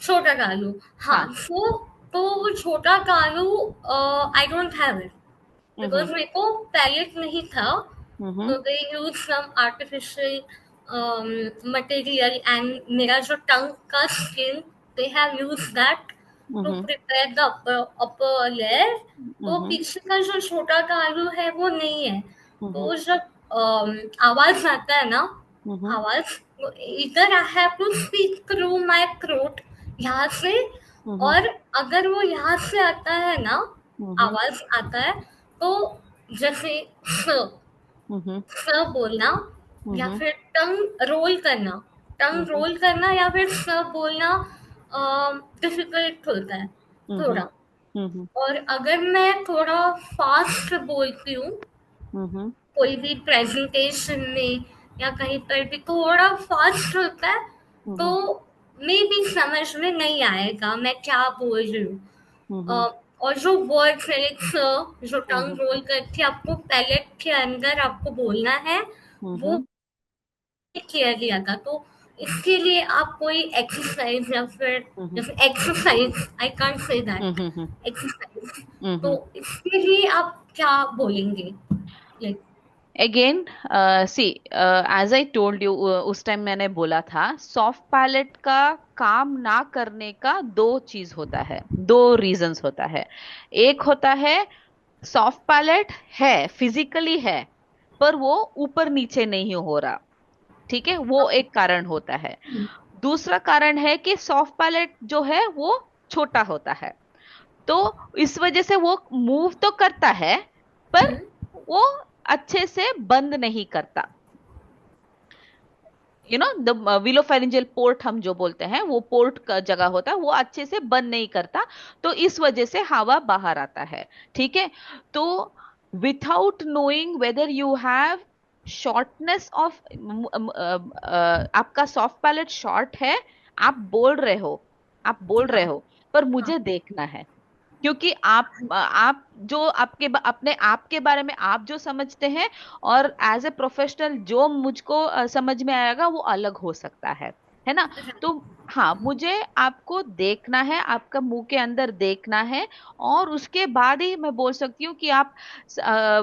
छोटा कालू, हाँ। हाँ। तो वो छोटा कालू I don't have it, hmm because मेरे को पैलेट नहीं था. हम्म So they use some artificial material, and मेरा जो tongue का skin, they have used that to hmm prepare the upper layer. तो हम्म पीछे का जो छोटा कालू है वो नहीं है. हम्म तो जब आवाज आता है ना, हम्म आवाज, इधर I have to speak through my throat, यहाँ से. हम्म और अगर वो यहाँ से आता है ना, हम्म आवाज आता है, तो जैसे हम्म स बोलना, या हम्म फिर टंग रोल करना, या फिर स बोलना डिफिकल्ट होता है हम्म थोड़ा. हम्म और अगर मैं थोड़ा फास्ट बोलती हूँ हम्म कोई भी प्रेजेंटेशन में या कहीं पर भी, थोड़ा फास्ट होता है, तो हम्म मे भी समझ में नहीं आएगा मैं क्या बोल रही हूँ. हम्म और जो वर्ड्स है like जो हम्म टंग रोल करके आपको पैलेट के अंदर आपको बोलना है, वो हम्म किया गया था. तो इसके लिए आप कोई एक्सरसाइज, या फिर हम्म जैसे exercise, I can't say that, hmm exercise, तो हम्म इसके लिए आप क्या बोलेंगे, like. Again, see, as I told you, उस टाइम मैंने बोला था सॉफ्ट पैलेट का काम ना करने का दो चीज होता है, दो रीजंस होता है। एक होता है सॉफ्ट पैलेट है, फिजिकली है, पर वो ऊपर नीचे नहीं हो रहा, ठीक है, वो एक कारण होता है। दूसरा कारण है कि सॉफ्ट पैलेट जो है वो छोटा होता है, तो इस वजह से वो मूव तो करता है पर वो अच्छे से बंद नहीं करता। द विलोफेरिंजियल पोर्ट हम जो बोलते हैं, वो पोर्ट का जगह होता है, वो अच्छे से बंद नहीं करता, तो इस वजह से हवा बाहर आता है, ठीक है। तो without knowing whether you have shortness of, आपका सॉफ्ट पैलेट शॉर्ट है, आप बोल रहे हो, पर मुझे देखना है, क्योंकि आप जो अपने आप के बारे में आप जो समझते हैं और एज ए प्रोफेशनल जो मुझको समझ में आएगा वो अलग हो सकता है ना। तो हाँ, मुझे आपको देखना है, आपका मुंह के अंदर देखना है, और उसके बाद ही मैं बोल सकती हूँ कि आप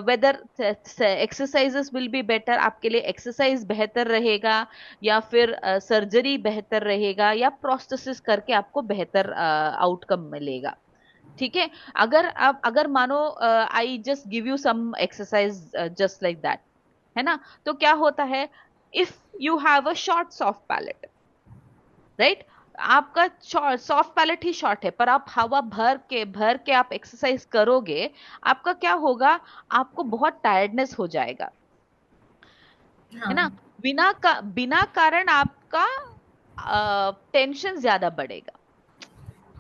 whether exercises will be better, आपके लिए एक्सरसाइज बेहतर रहेगा, या फिर सर्जरी बेहतर रहेगा, या प्रोस्थेसिस करके आपको बेहतर आउटकम मिलेगा। ठीक है। अगर मानो I just give you some exercise just like that, है ना, तो क्या होता है, if you have a short soft palate, right, आपका सॉफ्ट पैलेट ही शॉर्ट है, पर आप हवा भर के आप एक्सरसाइज करोगे, आपका क्या होगा, आपको बहुत टायर्डनेस हो जाएगा, है ना, हाँ बिना कारण आपका टेंशन ज्यादा बढ़ेगा।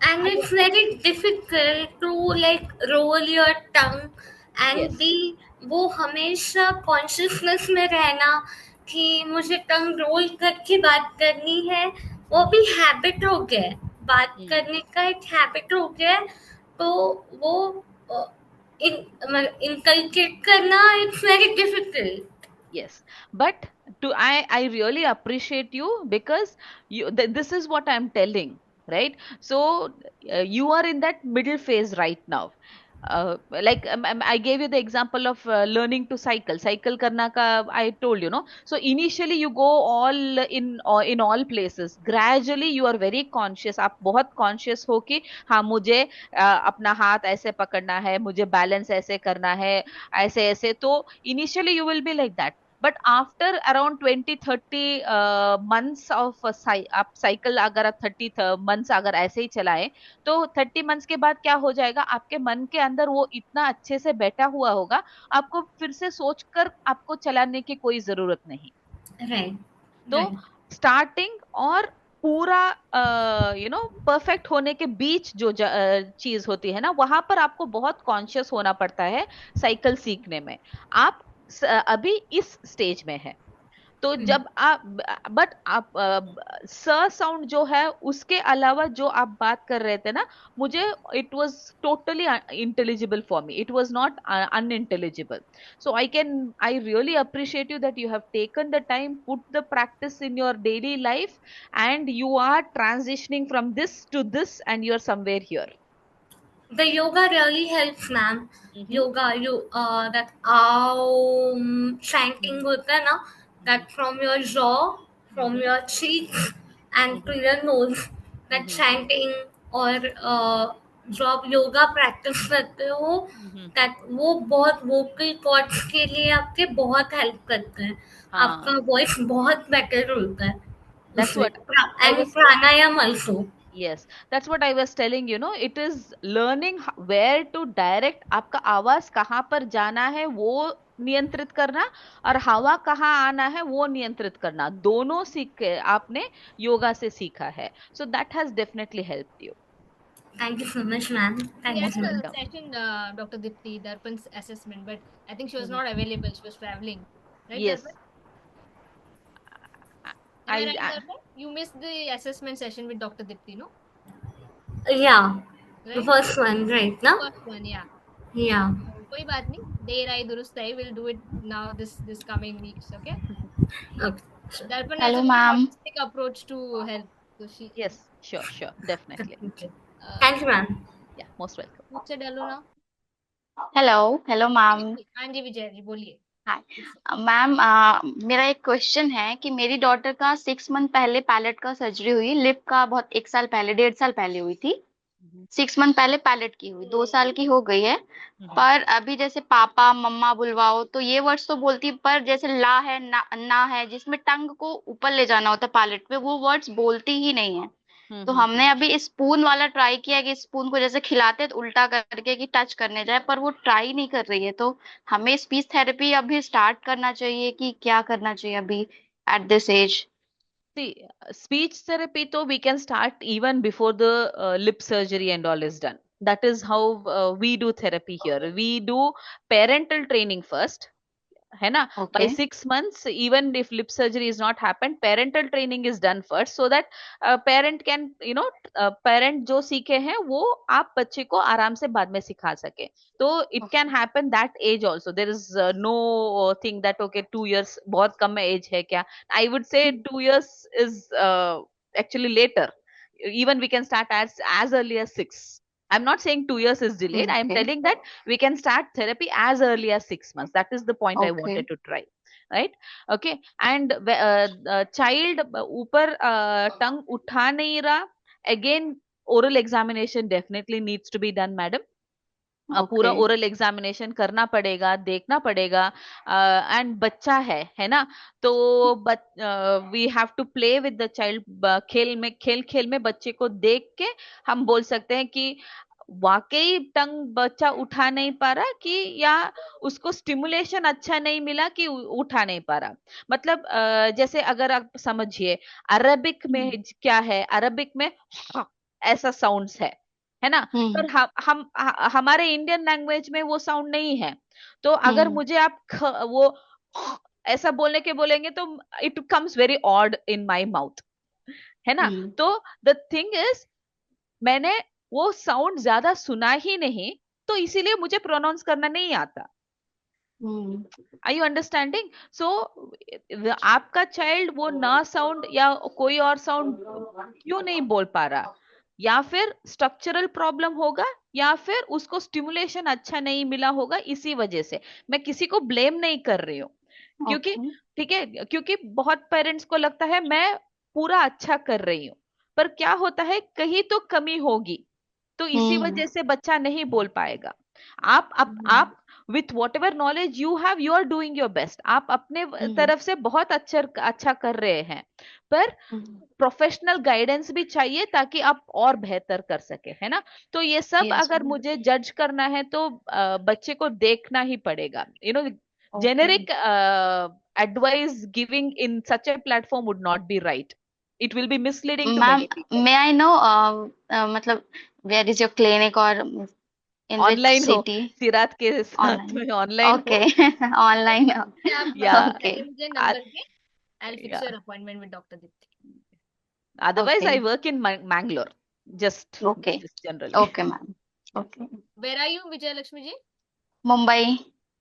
and it's very difficult to like roll your tongue and yes, be वो हमेशा कॉन्शियसनेस में रहना कि मुझे टंग रोल करके बात करनी है, वो भी हैबिट हो गया है, बात करने का एक हैबिट हो गया है, तो वो इनकलकेट करना it's very difficult. yes, but I really appreciate you, because this is what I'm telling, right? So you are in that middle phase right now. Like I gave you the example of learning to cycle karna ka, I told you, no, so initially you go all in all places, gradually you are very conscious, आप बहुत conscious हो कि हाँ मुझे अपना हाथ ऐसे पकड़ना है, मुझे बैलेंस ऐसे करना है, ऐसे ऐसे, तो initially you will be like that, but after around 20-30 months of आप साइकिल अगर 30 months अगर ऐसे ही चलाएं, तो 30 मंथ्स के बाद क्या हो जाएगा, आपके मन के अंदर वो इतना अच्छे से बैठा हुआ होगा, आपको फिर से सोचकर आपको चलाने की कोई जरूरत नहीं। राइट तो स्टार्टिंग और पूरा परफेक्ट होने के बीच जो चीज होती है ना, वहां पर आपको बहुत कॉन्शियस होना पड़ता है साइकिल सीखने में। आप अभी इस स्टेज में है, तो जब आप, बट आप स साउंड जो है उसके अलावा जो आप बात कर रहे थे ना, मुझे it was totally intelligible for me, it was not unintelligible, so I really appreciate you that you have taken the time, put the practice in your daily life, and you are transitioning from this to this, and you are somewhere here. The yoga really helps, ma'am. Yoga, that chanting होता है ना, that from your jaw, from your cheeks and to your nose, that chanting, और जो आप yoga practice करते हो, that वो बहुत वोकल कॉर्ड्स के लिए आपके बहुत हेल्प करते हैं, आपका वॉइस बहुत बेटर होता है That's उससे, what I and was pranayama also. Yes, that's what I was telling you, know, it is learning where to direct, आपका आवाज कहाँ पर जाना है वो नियंत्रित करना, और हवा कहाँ आना है वो नियंत्रित करना, दोनों सीख के आपने योगा से सीखा है, so that has definitely helped you. Thank you so much, ma'am. We Thank you had so a much. session, Dr. Dipti, Darpan's assessment, but I think she was not available. She was traveling, right, Yes, Darpan? Am I I, right, I Darpan? You missed the assessment session with Dr. Dipti, no? Yeah, the Right? first one, right? No? First one, yeah. Yeah. कोई बात नहीं, देर आई दुरुस्त आई, we'll do it now this coming weeks, okay? Okay. Darpan has Hello, a very ma'am. holistic approach to health, so she. yes, sure, definitely. Okay. Uh, Thank you, ma'am. Yeah, most welcome. मुझसे डालो ना। Hello ma'am. हाँ जी विजय जी बोलिए। Hi ma'am, मेरा एक question है कि मेरी डॉटर का 6 मंथ पहले पैलेट का सर्जरी हुई, लिप का बहुत 1 साल पहले 1.5 साल पहले हुई थी। 6 मंथ पहले पैलेट की हुई, 2 साल की हो गई है, पर अभी जैसे पापा मम्मा बुलवाओ तो ये वर्ड्स तो बोलती, पर जैसे ला है ना है जिसमें टंग को ऊपर ले जाना होता है पैलेट पे, वो वर्ड्स बोलती ही नहीं है। तो हमने अभी स्पून वाला ट्राई किया कि स्पून को जैसे खिलाते हैं तो उल्टा करके कि टच करने जाए, पर वो ट्राई नहीं कर रही है। तो हमें स्पीच थेरेपी अभी स्टार्ट करना चाहिए कि क्या करना चाहिए अभी at this age? See, speech therapy, though, we can start even before the lip surgery and all is done. That is how we do therapy here. We do parental training first, है ना? By 6 months, even if lip surgery is not happened, parental training is done first, so that parent can, parent जो सीखे हैं वो आप बच्चे को आराम से बाद में सिखा सके. तो it can happen that age also. There is no thing that okay 2 years बहुत कम age है क्या? I would say 2 years is actually later. Even we can start as early as 6. I'm not saying 2 years is delayed. I'm Okay. telling that we can start therapy as early as 6 months. That is the point I Okay. wanted to try. Right? Okay. And child ऊपर tongue उठा नहीं रहा, again oral examination definitely needs to be done, madam. पूरा Okay. Oral examination करना पड़ेगा, देखना पड़ेगा, and बच्चा है ना, तो we have to play with the child. खेल में बच्चे को देख के हम बोल सकते हैं कि वाकई टंग बच्चा उठा नहीं पा रहा, कि या उसको स्टिमुलेशन अच्छा नहीं मिला कि उठा नहीं पा रहा. मतलब जैसे अगर आप समझिए अरबिक में क्या है, अरबिक में ऐसा साउंड्स है ना, पर हमारे इंडियन लैंग्वेज में वो साउंड नहीं है. तो अगर मुझे आप वो ऐसा बोलने के बोलेंगे तो it comes very odd in my mouth, है ना. तो द थिंग इज, मैंने वो साउंड ज्यादा सुना ही नहीं, तो इसीलिए मुझे प्रोनाउंस करना नहीं आता. Are you understanding? सो आपका चाइल्ड वो ना साउंड या कोई और साउंड क्यों नहीं बोल पा रहा, या फिर स्ट्रक्चरल प्रॉब्लम होगा, या फिर उसको स्टिमुलेशन अच्छा नहीं मिला होगा. इसी वजह से मैं किसी को ब्लेम नहीं कर रही हूँ, क्योंकि ठीक है, क्योंकि बहुत पेरेंट्स को लगता है मैं पूरा अच्छा कर रही हूँ, पर क्या होता है कहीं तो कमी होगी, तो इसी वजह से बच्चा नहीं बोल पाएगा. आप with whatever knowledge you have, you are doing your best. आप अपने तरफ से बहुत अच्छा कर रहे हैं, पर प्रोफेशनल गाइडेंस भी चाहिए ताकि आप और बेहतर कर सके, है ना. तो ये सब अगर मुझे जज करना है तो बच्चे को देखना ही पड़ेगा. You know, generic advice giving in such a platform would not be right. It will be misleading to many people. May I know मतलब वेयर इज योर क्लिनिक, और इन विच ऑनलाइन हो, सिटी? सिरात के साथ में online okay. Online. Yeah. Okay. मुझे number के, I'll fix your appointment with Dr. Dipti. Otherwise, Okay. I work in Mangalore. Just generally. Okay, ma'am. Okay. Where are you, Vijayalakshmi ji? Mumbai.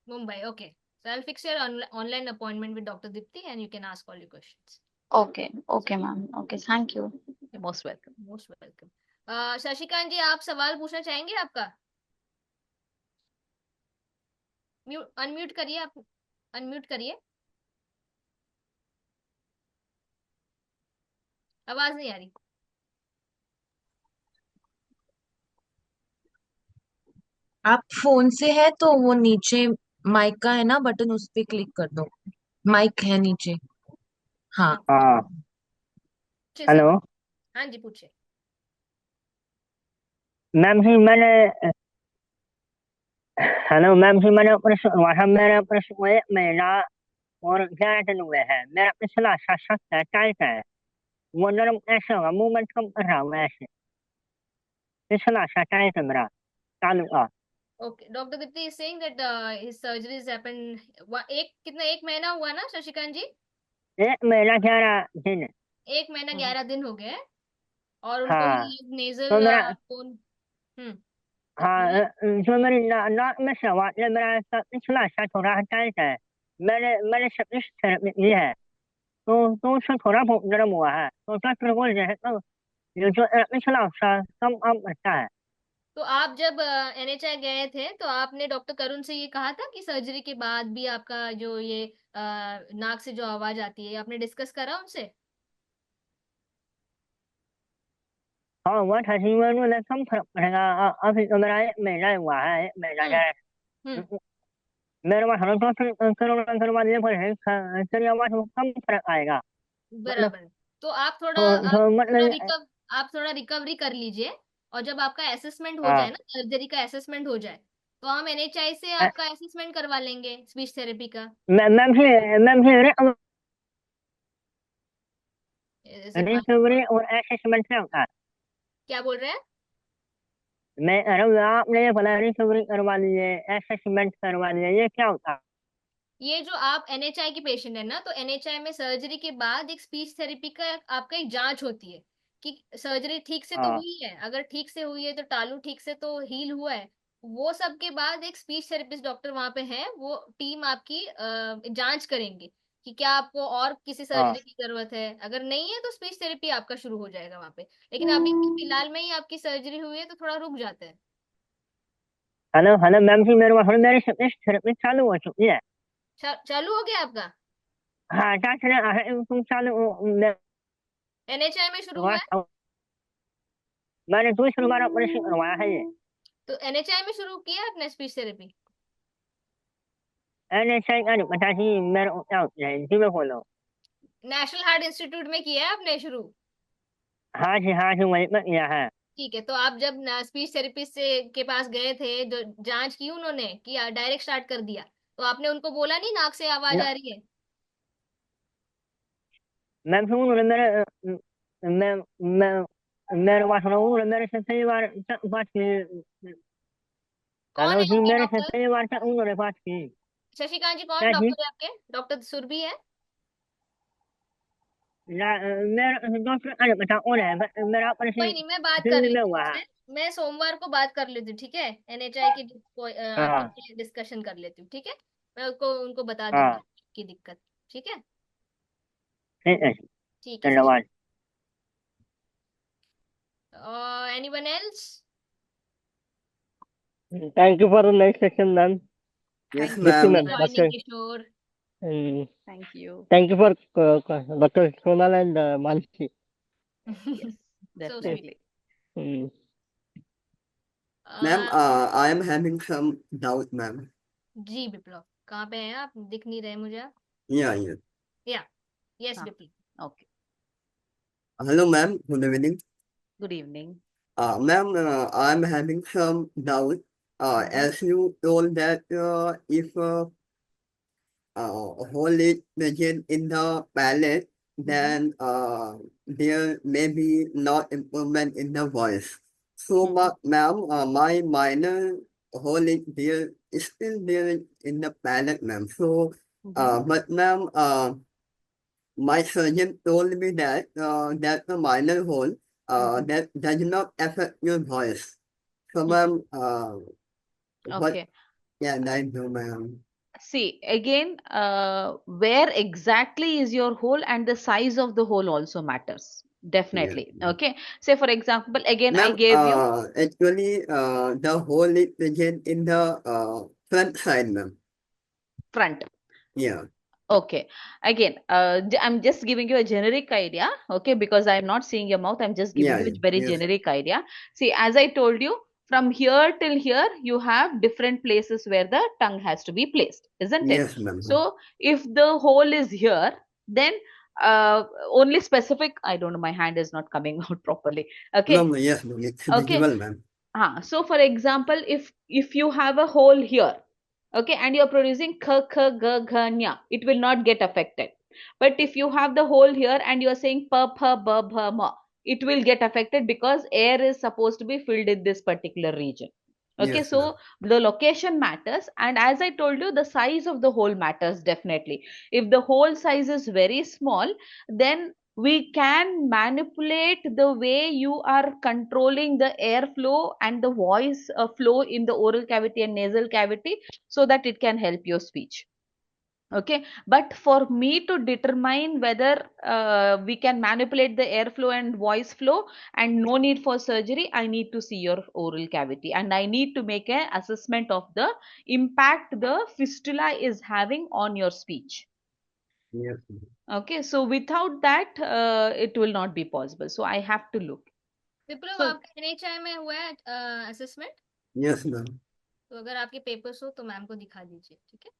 Mumbai. Okay. So I'll fix your online appointment with Dr. Dipti, and you can ask all your questions. Okay. Okay, ma'am. Okay. Thank you. You're most welcome. Most welcome. Shashikant जी, आप सवाल पूछना चाहेंगे? आपका unmute करिए, आप unmute करिए, आवाज नहीं आ रही. आप फोन से है तो वो नीचे माइक का है ना बटन, उस पे क्लिक कर दो. माइक है नीचे. हाँ. हाँ. पूछिए सर. हेलो हाँ जी, पूछिए. मैम जी, मैंने हेलो मैम जी, मैंने ऑपरेशन हुआ था. मेरे ऑपरेशन हुए महीना और 11 दिन हुए हैं. मेरा पिछला सशक्त है, टाइट है, वो नरम ऐसे होगा, मूवमेंट कम कर रहा हूँ ऐसे. पिछला सा टाइट है मेरा, चालू का. Okay, Dr. Dipti is saying that his surgeries happened. एक महीना हुआ ना शशिकांत जी? 1 महीना 11 दिन. 1 महीना 11 दिन हो गए, और उनको हाँ. नेजल तो मेरा फोन. हाँ, जो मेरी नाक में से आवाज है, मेरा पिछला सा थोड़ा टाइट है. मैंने स्पीच थेरेपी ली है, तो उससे थोड़ा बहुत नरम हुआ है. तो डॉक्टर बोल रहे हैं तो ये जो पिछला सा कम अब अच्छा है. तो आप जब NHI गए थे तो आपने डॉक्टर करुण से ये कहा था कि सर्जरी के बाद भी आपका जो ये नाक से जो आवाज आती है, आपने डिस्कस करा उनसे? हाँ, वो था जीवन में कम फर्क पड़ेगा. अभी तो मेरा 1 महीना हुआ है, 1 महीना है. मेरे पास डॉक्टर करवा दिए पर आवाज में कम फर्क आएगा. बराबर. तो आप थोड़ा रिकवरी कर लीजिए, और जब आपका असेसमेंट हो जाए ना, सर्जरी का असेसमेंट हो जाए, तो हम NHI से आपका असेसमेंट करवा लेंगे स्पीच थेरेपी का. रिकवरी और असेसमेंट क्या होता है? क्या बोल रहे हैं? आपने बोला रिकवरी करवा लीजिए, असेसमेंट करवा लीजिए, ये क्या होता है? ये जो आप NHI की पेशेंट है ना, तो NHI में सर्जरी के बाद एक स्पीच थेरेपी का आपका एक जांच होती है कि सर्जरी ठीक से तो हुई है. अगर ठीक से हुई है तो टालू ठीक से तो हील हुआ है, वो सब के बाद एक स्पीच थेरेपिस्ट डॉक्टर वहां पे है, वो टीम आपकी जांच करेंगे कि क्या आपको और किसी हाँ सर्जरी की जरूरत है। अगर नहीं है तो स्पीच थेरेपी आपका शुरू हो जाएगा वहां पे। लेकिन अभी फिलहाल में ही आपकी सर्जरी हुई है तो थोड़ा रुक जाते हैं। हेलो हेलो मैम जी, मेरी स्पीच थेरेपी चालू हो चुकी है। चालू हो गया आपका? हाँ तुम चालू एनएचआई में शुरू हुआ है? मैंने दूसरी बार ऑपरेशन करवाया है ये। तो एनएचआई में शुरू किया आपने स्पीच थेरेपी? NHI का नहीं पता जी, मेरे को क्या होता है जी, मैं बोलो। नेशनल हार्ट इंस्टीट्यूट में किया है आपने शुरू? हाँ जी वहीं पर किया है। ठीक है, तो आप जब स्पीच थेरेपिस्ट से के पास गए थे, जो जांच की उन्होंने कि डायरेक्ट स्टार्ट कर दिया, तो आपने उनको बोला नहीं नाक से आवाज ना आ रही है? मैम फिर उन्होंने मैं मेरे पास रहा हूँ, मेरे से कई बार बात की। कौन हेलो है जी, आपके मेरे से डॉक्टर? कई बार उन्होंने बात की। शशिकांत जी कौन क्या जी? डॉक्टर है आपके? डॉक्टर सुरभि है? मेरे डॉक्टर अरे बता कौन है, मेरा कोई ऑपरेशन नहीं, मैं बात कर दिल्ली में लेती हुआ हूँ है। मैं सोमवार को बात कर लेती हूँ, ठीक है? एनएचआई की हाँ आपकी डिस्कशन कर लेती हूँ, ठीक है? मैं उनको बता दूंगी हाँ की दिक्कत। ठीक है? ठीक है, ठीक है सर। धन्यवाद। Anyone else? Thank you for the next section, ma'am. Yes, thank you Dipti for ma'am. ma'am, joining Doctor. Kishore. Um, Thank you. thank you for Dr. Sonal and Mansi. Yes, so Mm, sweet. definitely. mm. Ma'am, I am having some doubt, ma'am. जी विप्लव, कहाँ पे हैं आप? दिख नहीं रहे मुझे आप। Yeah. या यस हाँ, विप्लव। okay. Hello, ma'am. Good evening. Good evening. Ma'am, I am having some doubt. As you told that if hole is present in the palate, then there may be not improvement in the voice. So, but ma'am, my minor hole is there is still there in the palate, ma'am. So, but ma'am, my surgeon told me that that's a minor hole that does not affect your voice. So, ma'am, what Okay. can I do, ma'am? See, again, where exactly is your hole and the size of the hole also matters. Yeah. Definitely. Okay. Say, for example, again, I Ma'am, gave you actually, the hole is present in the front side, ma'am. front. Yeah. Okay. Again, I'm just giving you a generic idea. Okay. Because I'm not seeing your mouth. I'm just giving Yeah. you a very Yes. generic idea. See, as I told you, from here till here, you have different places where the tongue has to be placed, isn't it? Yes, ma'am. So, if the hole is here, then only specific, I don't know, my hand is not coming out properly. Okay. No, yes, ma'am. It's Okay. visible, ma'am. So for example, if you have a hole here, okay, and you're producing k k g g nya, it will not get affected. But if you have the hole here and you're saying p p b b ma, it will get affected because air is supposed to be filled in this particular region. Okay, Yes, ma'am. so the location matters, and as I told you, the size of the hole matters definitely. If the hole size is very small, then we can manipulate the way you are controlling the airflow and the voice flow in the oral cavity and nasal cavity so that it can help your speech. Okay, but for me to determine whether we can manipulate the airflow and voice flow and no need for surgery, I need to see your oral cavity and I need to make an assessment of the impact the fistula is having on your speech. Yes. Okay, so without that, it will not be possible. So I have to look. Viplav, So आपका NHI में हुआ है assessment? Yes, ma'am. तो अगर आपके papers हो तो ma'am को दिखा दीजिए, ठीक है?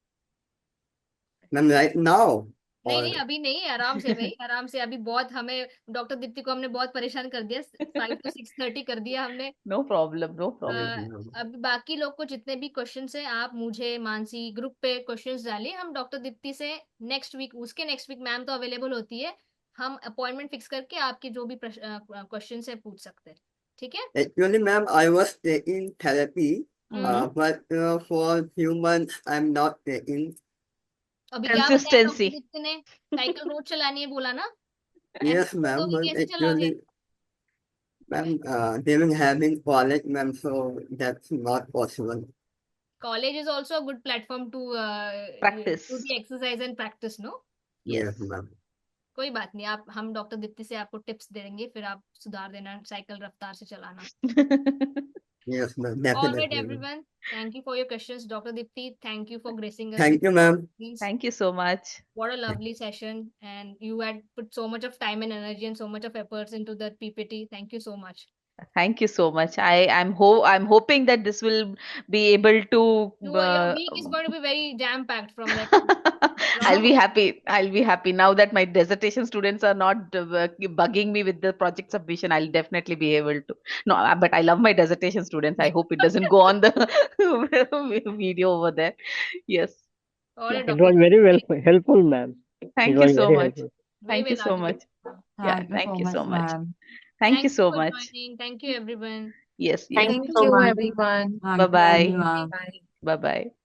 Ma'am, right now? नहीं Or नहीं, अभी नहीं, आराम से भाई, आराम से। अभी बहुत हमें डॉक्टर दीप्ति को हमने बहुत परेशान कर दिया, 5 to 6:30 कर दिया हमने। no problem, no problem. yes, ma'am. अब बाकी लोग को जितने भी क्वेश्चंस हैं, आप मुझे, मानसी, ग्रुप पे क्वेश्चंस डालिए। हम डॉक्टर दीप्ति से नेक्स्ट वीक, उसके नेक्स्ट वीक मैम तो अवेलेबल होती है, हम अपॉइंटमेंट फिक्स करके आपके जो भी क्वेश्चंस है पूछ सकते हैं, ठीक है? Actually, ma'am, I was taking therapy, but for few months I'm not taking. अभी क्या बताया डॉक्टर Consistency. दीप्ति ने? साइकिल रोज चलानी है बोला ना? Yes, ऐसे ma'am, तो but कैसे चलोगे? actually, ma'am, during having college, ma'am, so that's not possible. College is also a good platform to Practice. do the exercise and practice, no? Yes. Yes, ma'am. कोई बात नहीं, आप हम डॉक्टर दीप्ति से आपको टिप्स दे देंगे, फिर आप सुधार देना साइकिल रफ्तार से चलाना। Yes, ma'am. All right, Definitely, ma'am. everyone. Thank you for your questions, Dr. Dipti. Thank you for gracing us Thank with you, your ma'am. questions. Thank you so much. What a lovely session, and you had put so much of time and energy and so much of efforts into the PPT. Thank you so much. Thank you so much. I'm hoping that this will be able to Your week is going to be very jam packed from like I'll be happy. I'll be happy now that my dissertation students are not bugging me with the project submission. I'll definitely be able to. No, but I love my dissertation students. I hope it doesn't go on the video over there. Yes. all right, It was Dr. very well helpful, ma'am. It Thank you was so very much. helpful. We Thank you will so argue. much. Yeah, thank you so much. ma'am. Thank you so for much. joining. Thank you, everyone. Yes, yes. Thank Thank you so you, much. everyone. Bye bye. Bye. Bye bye.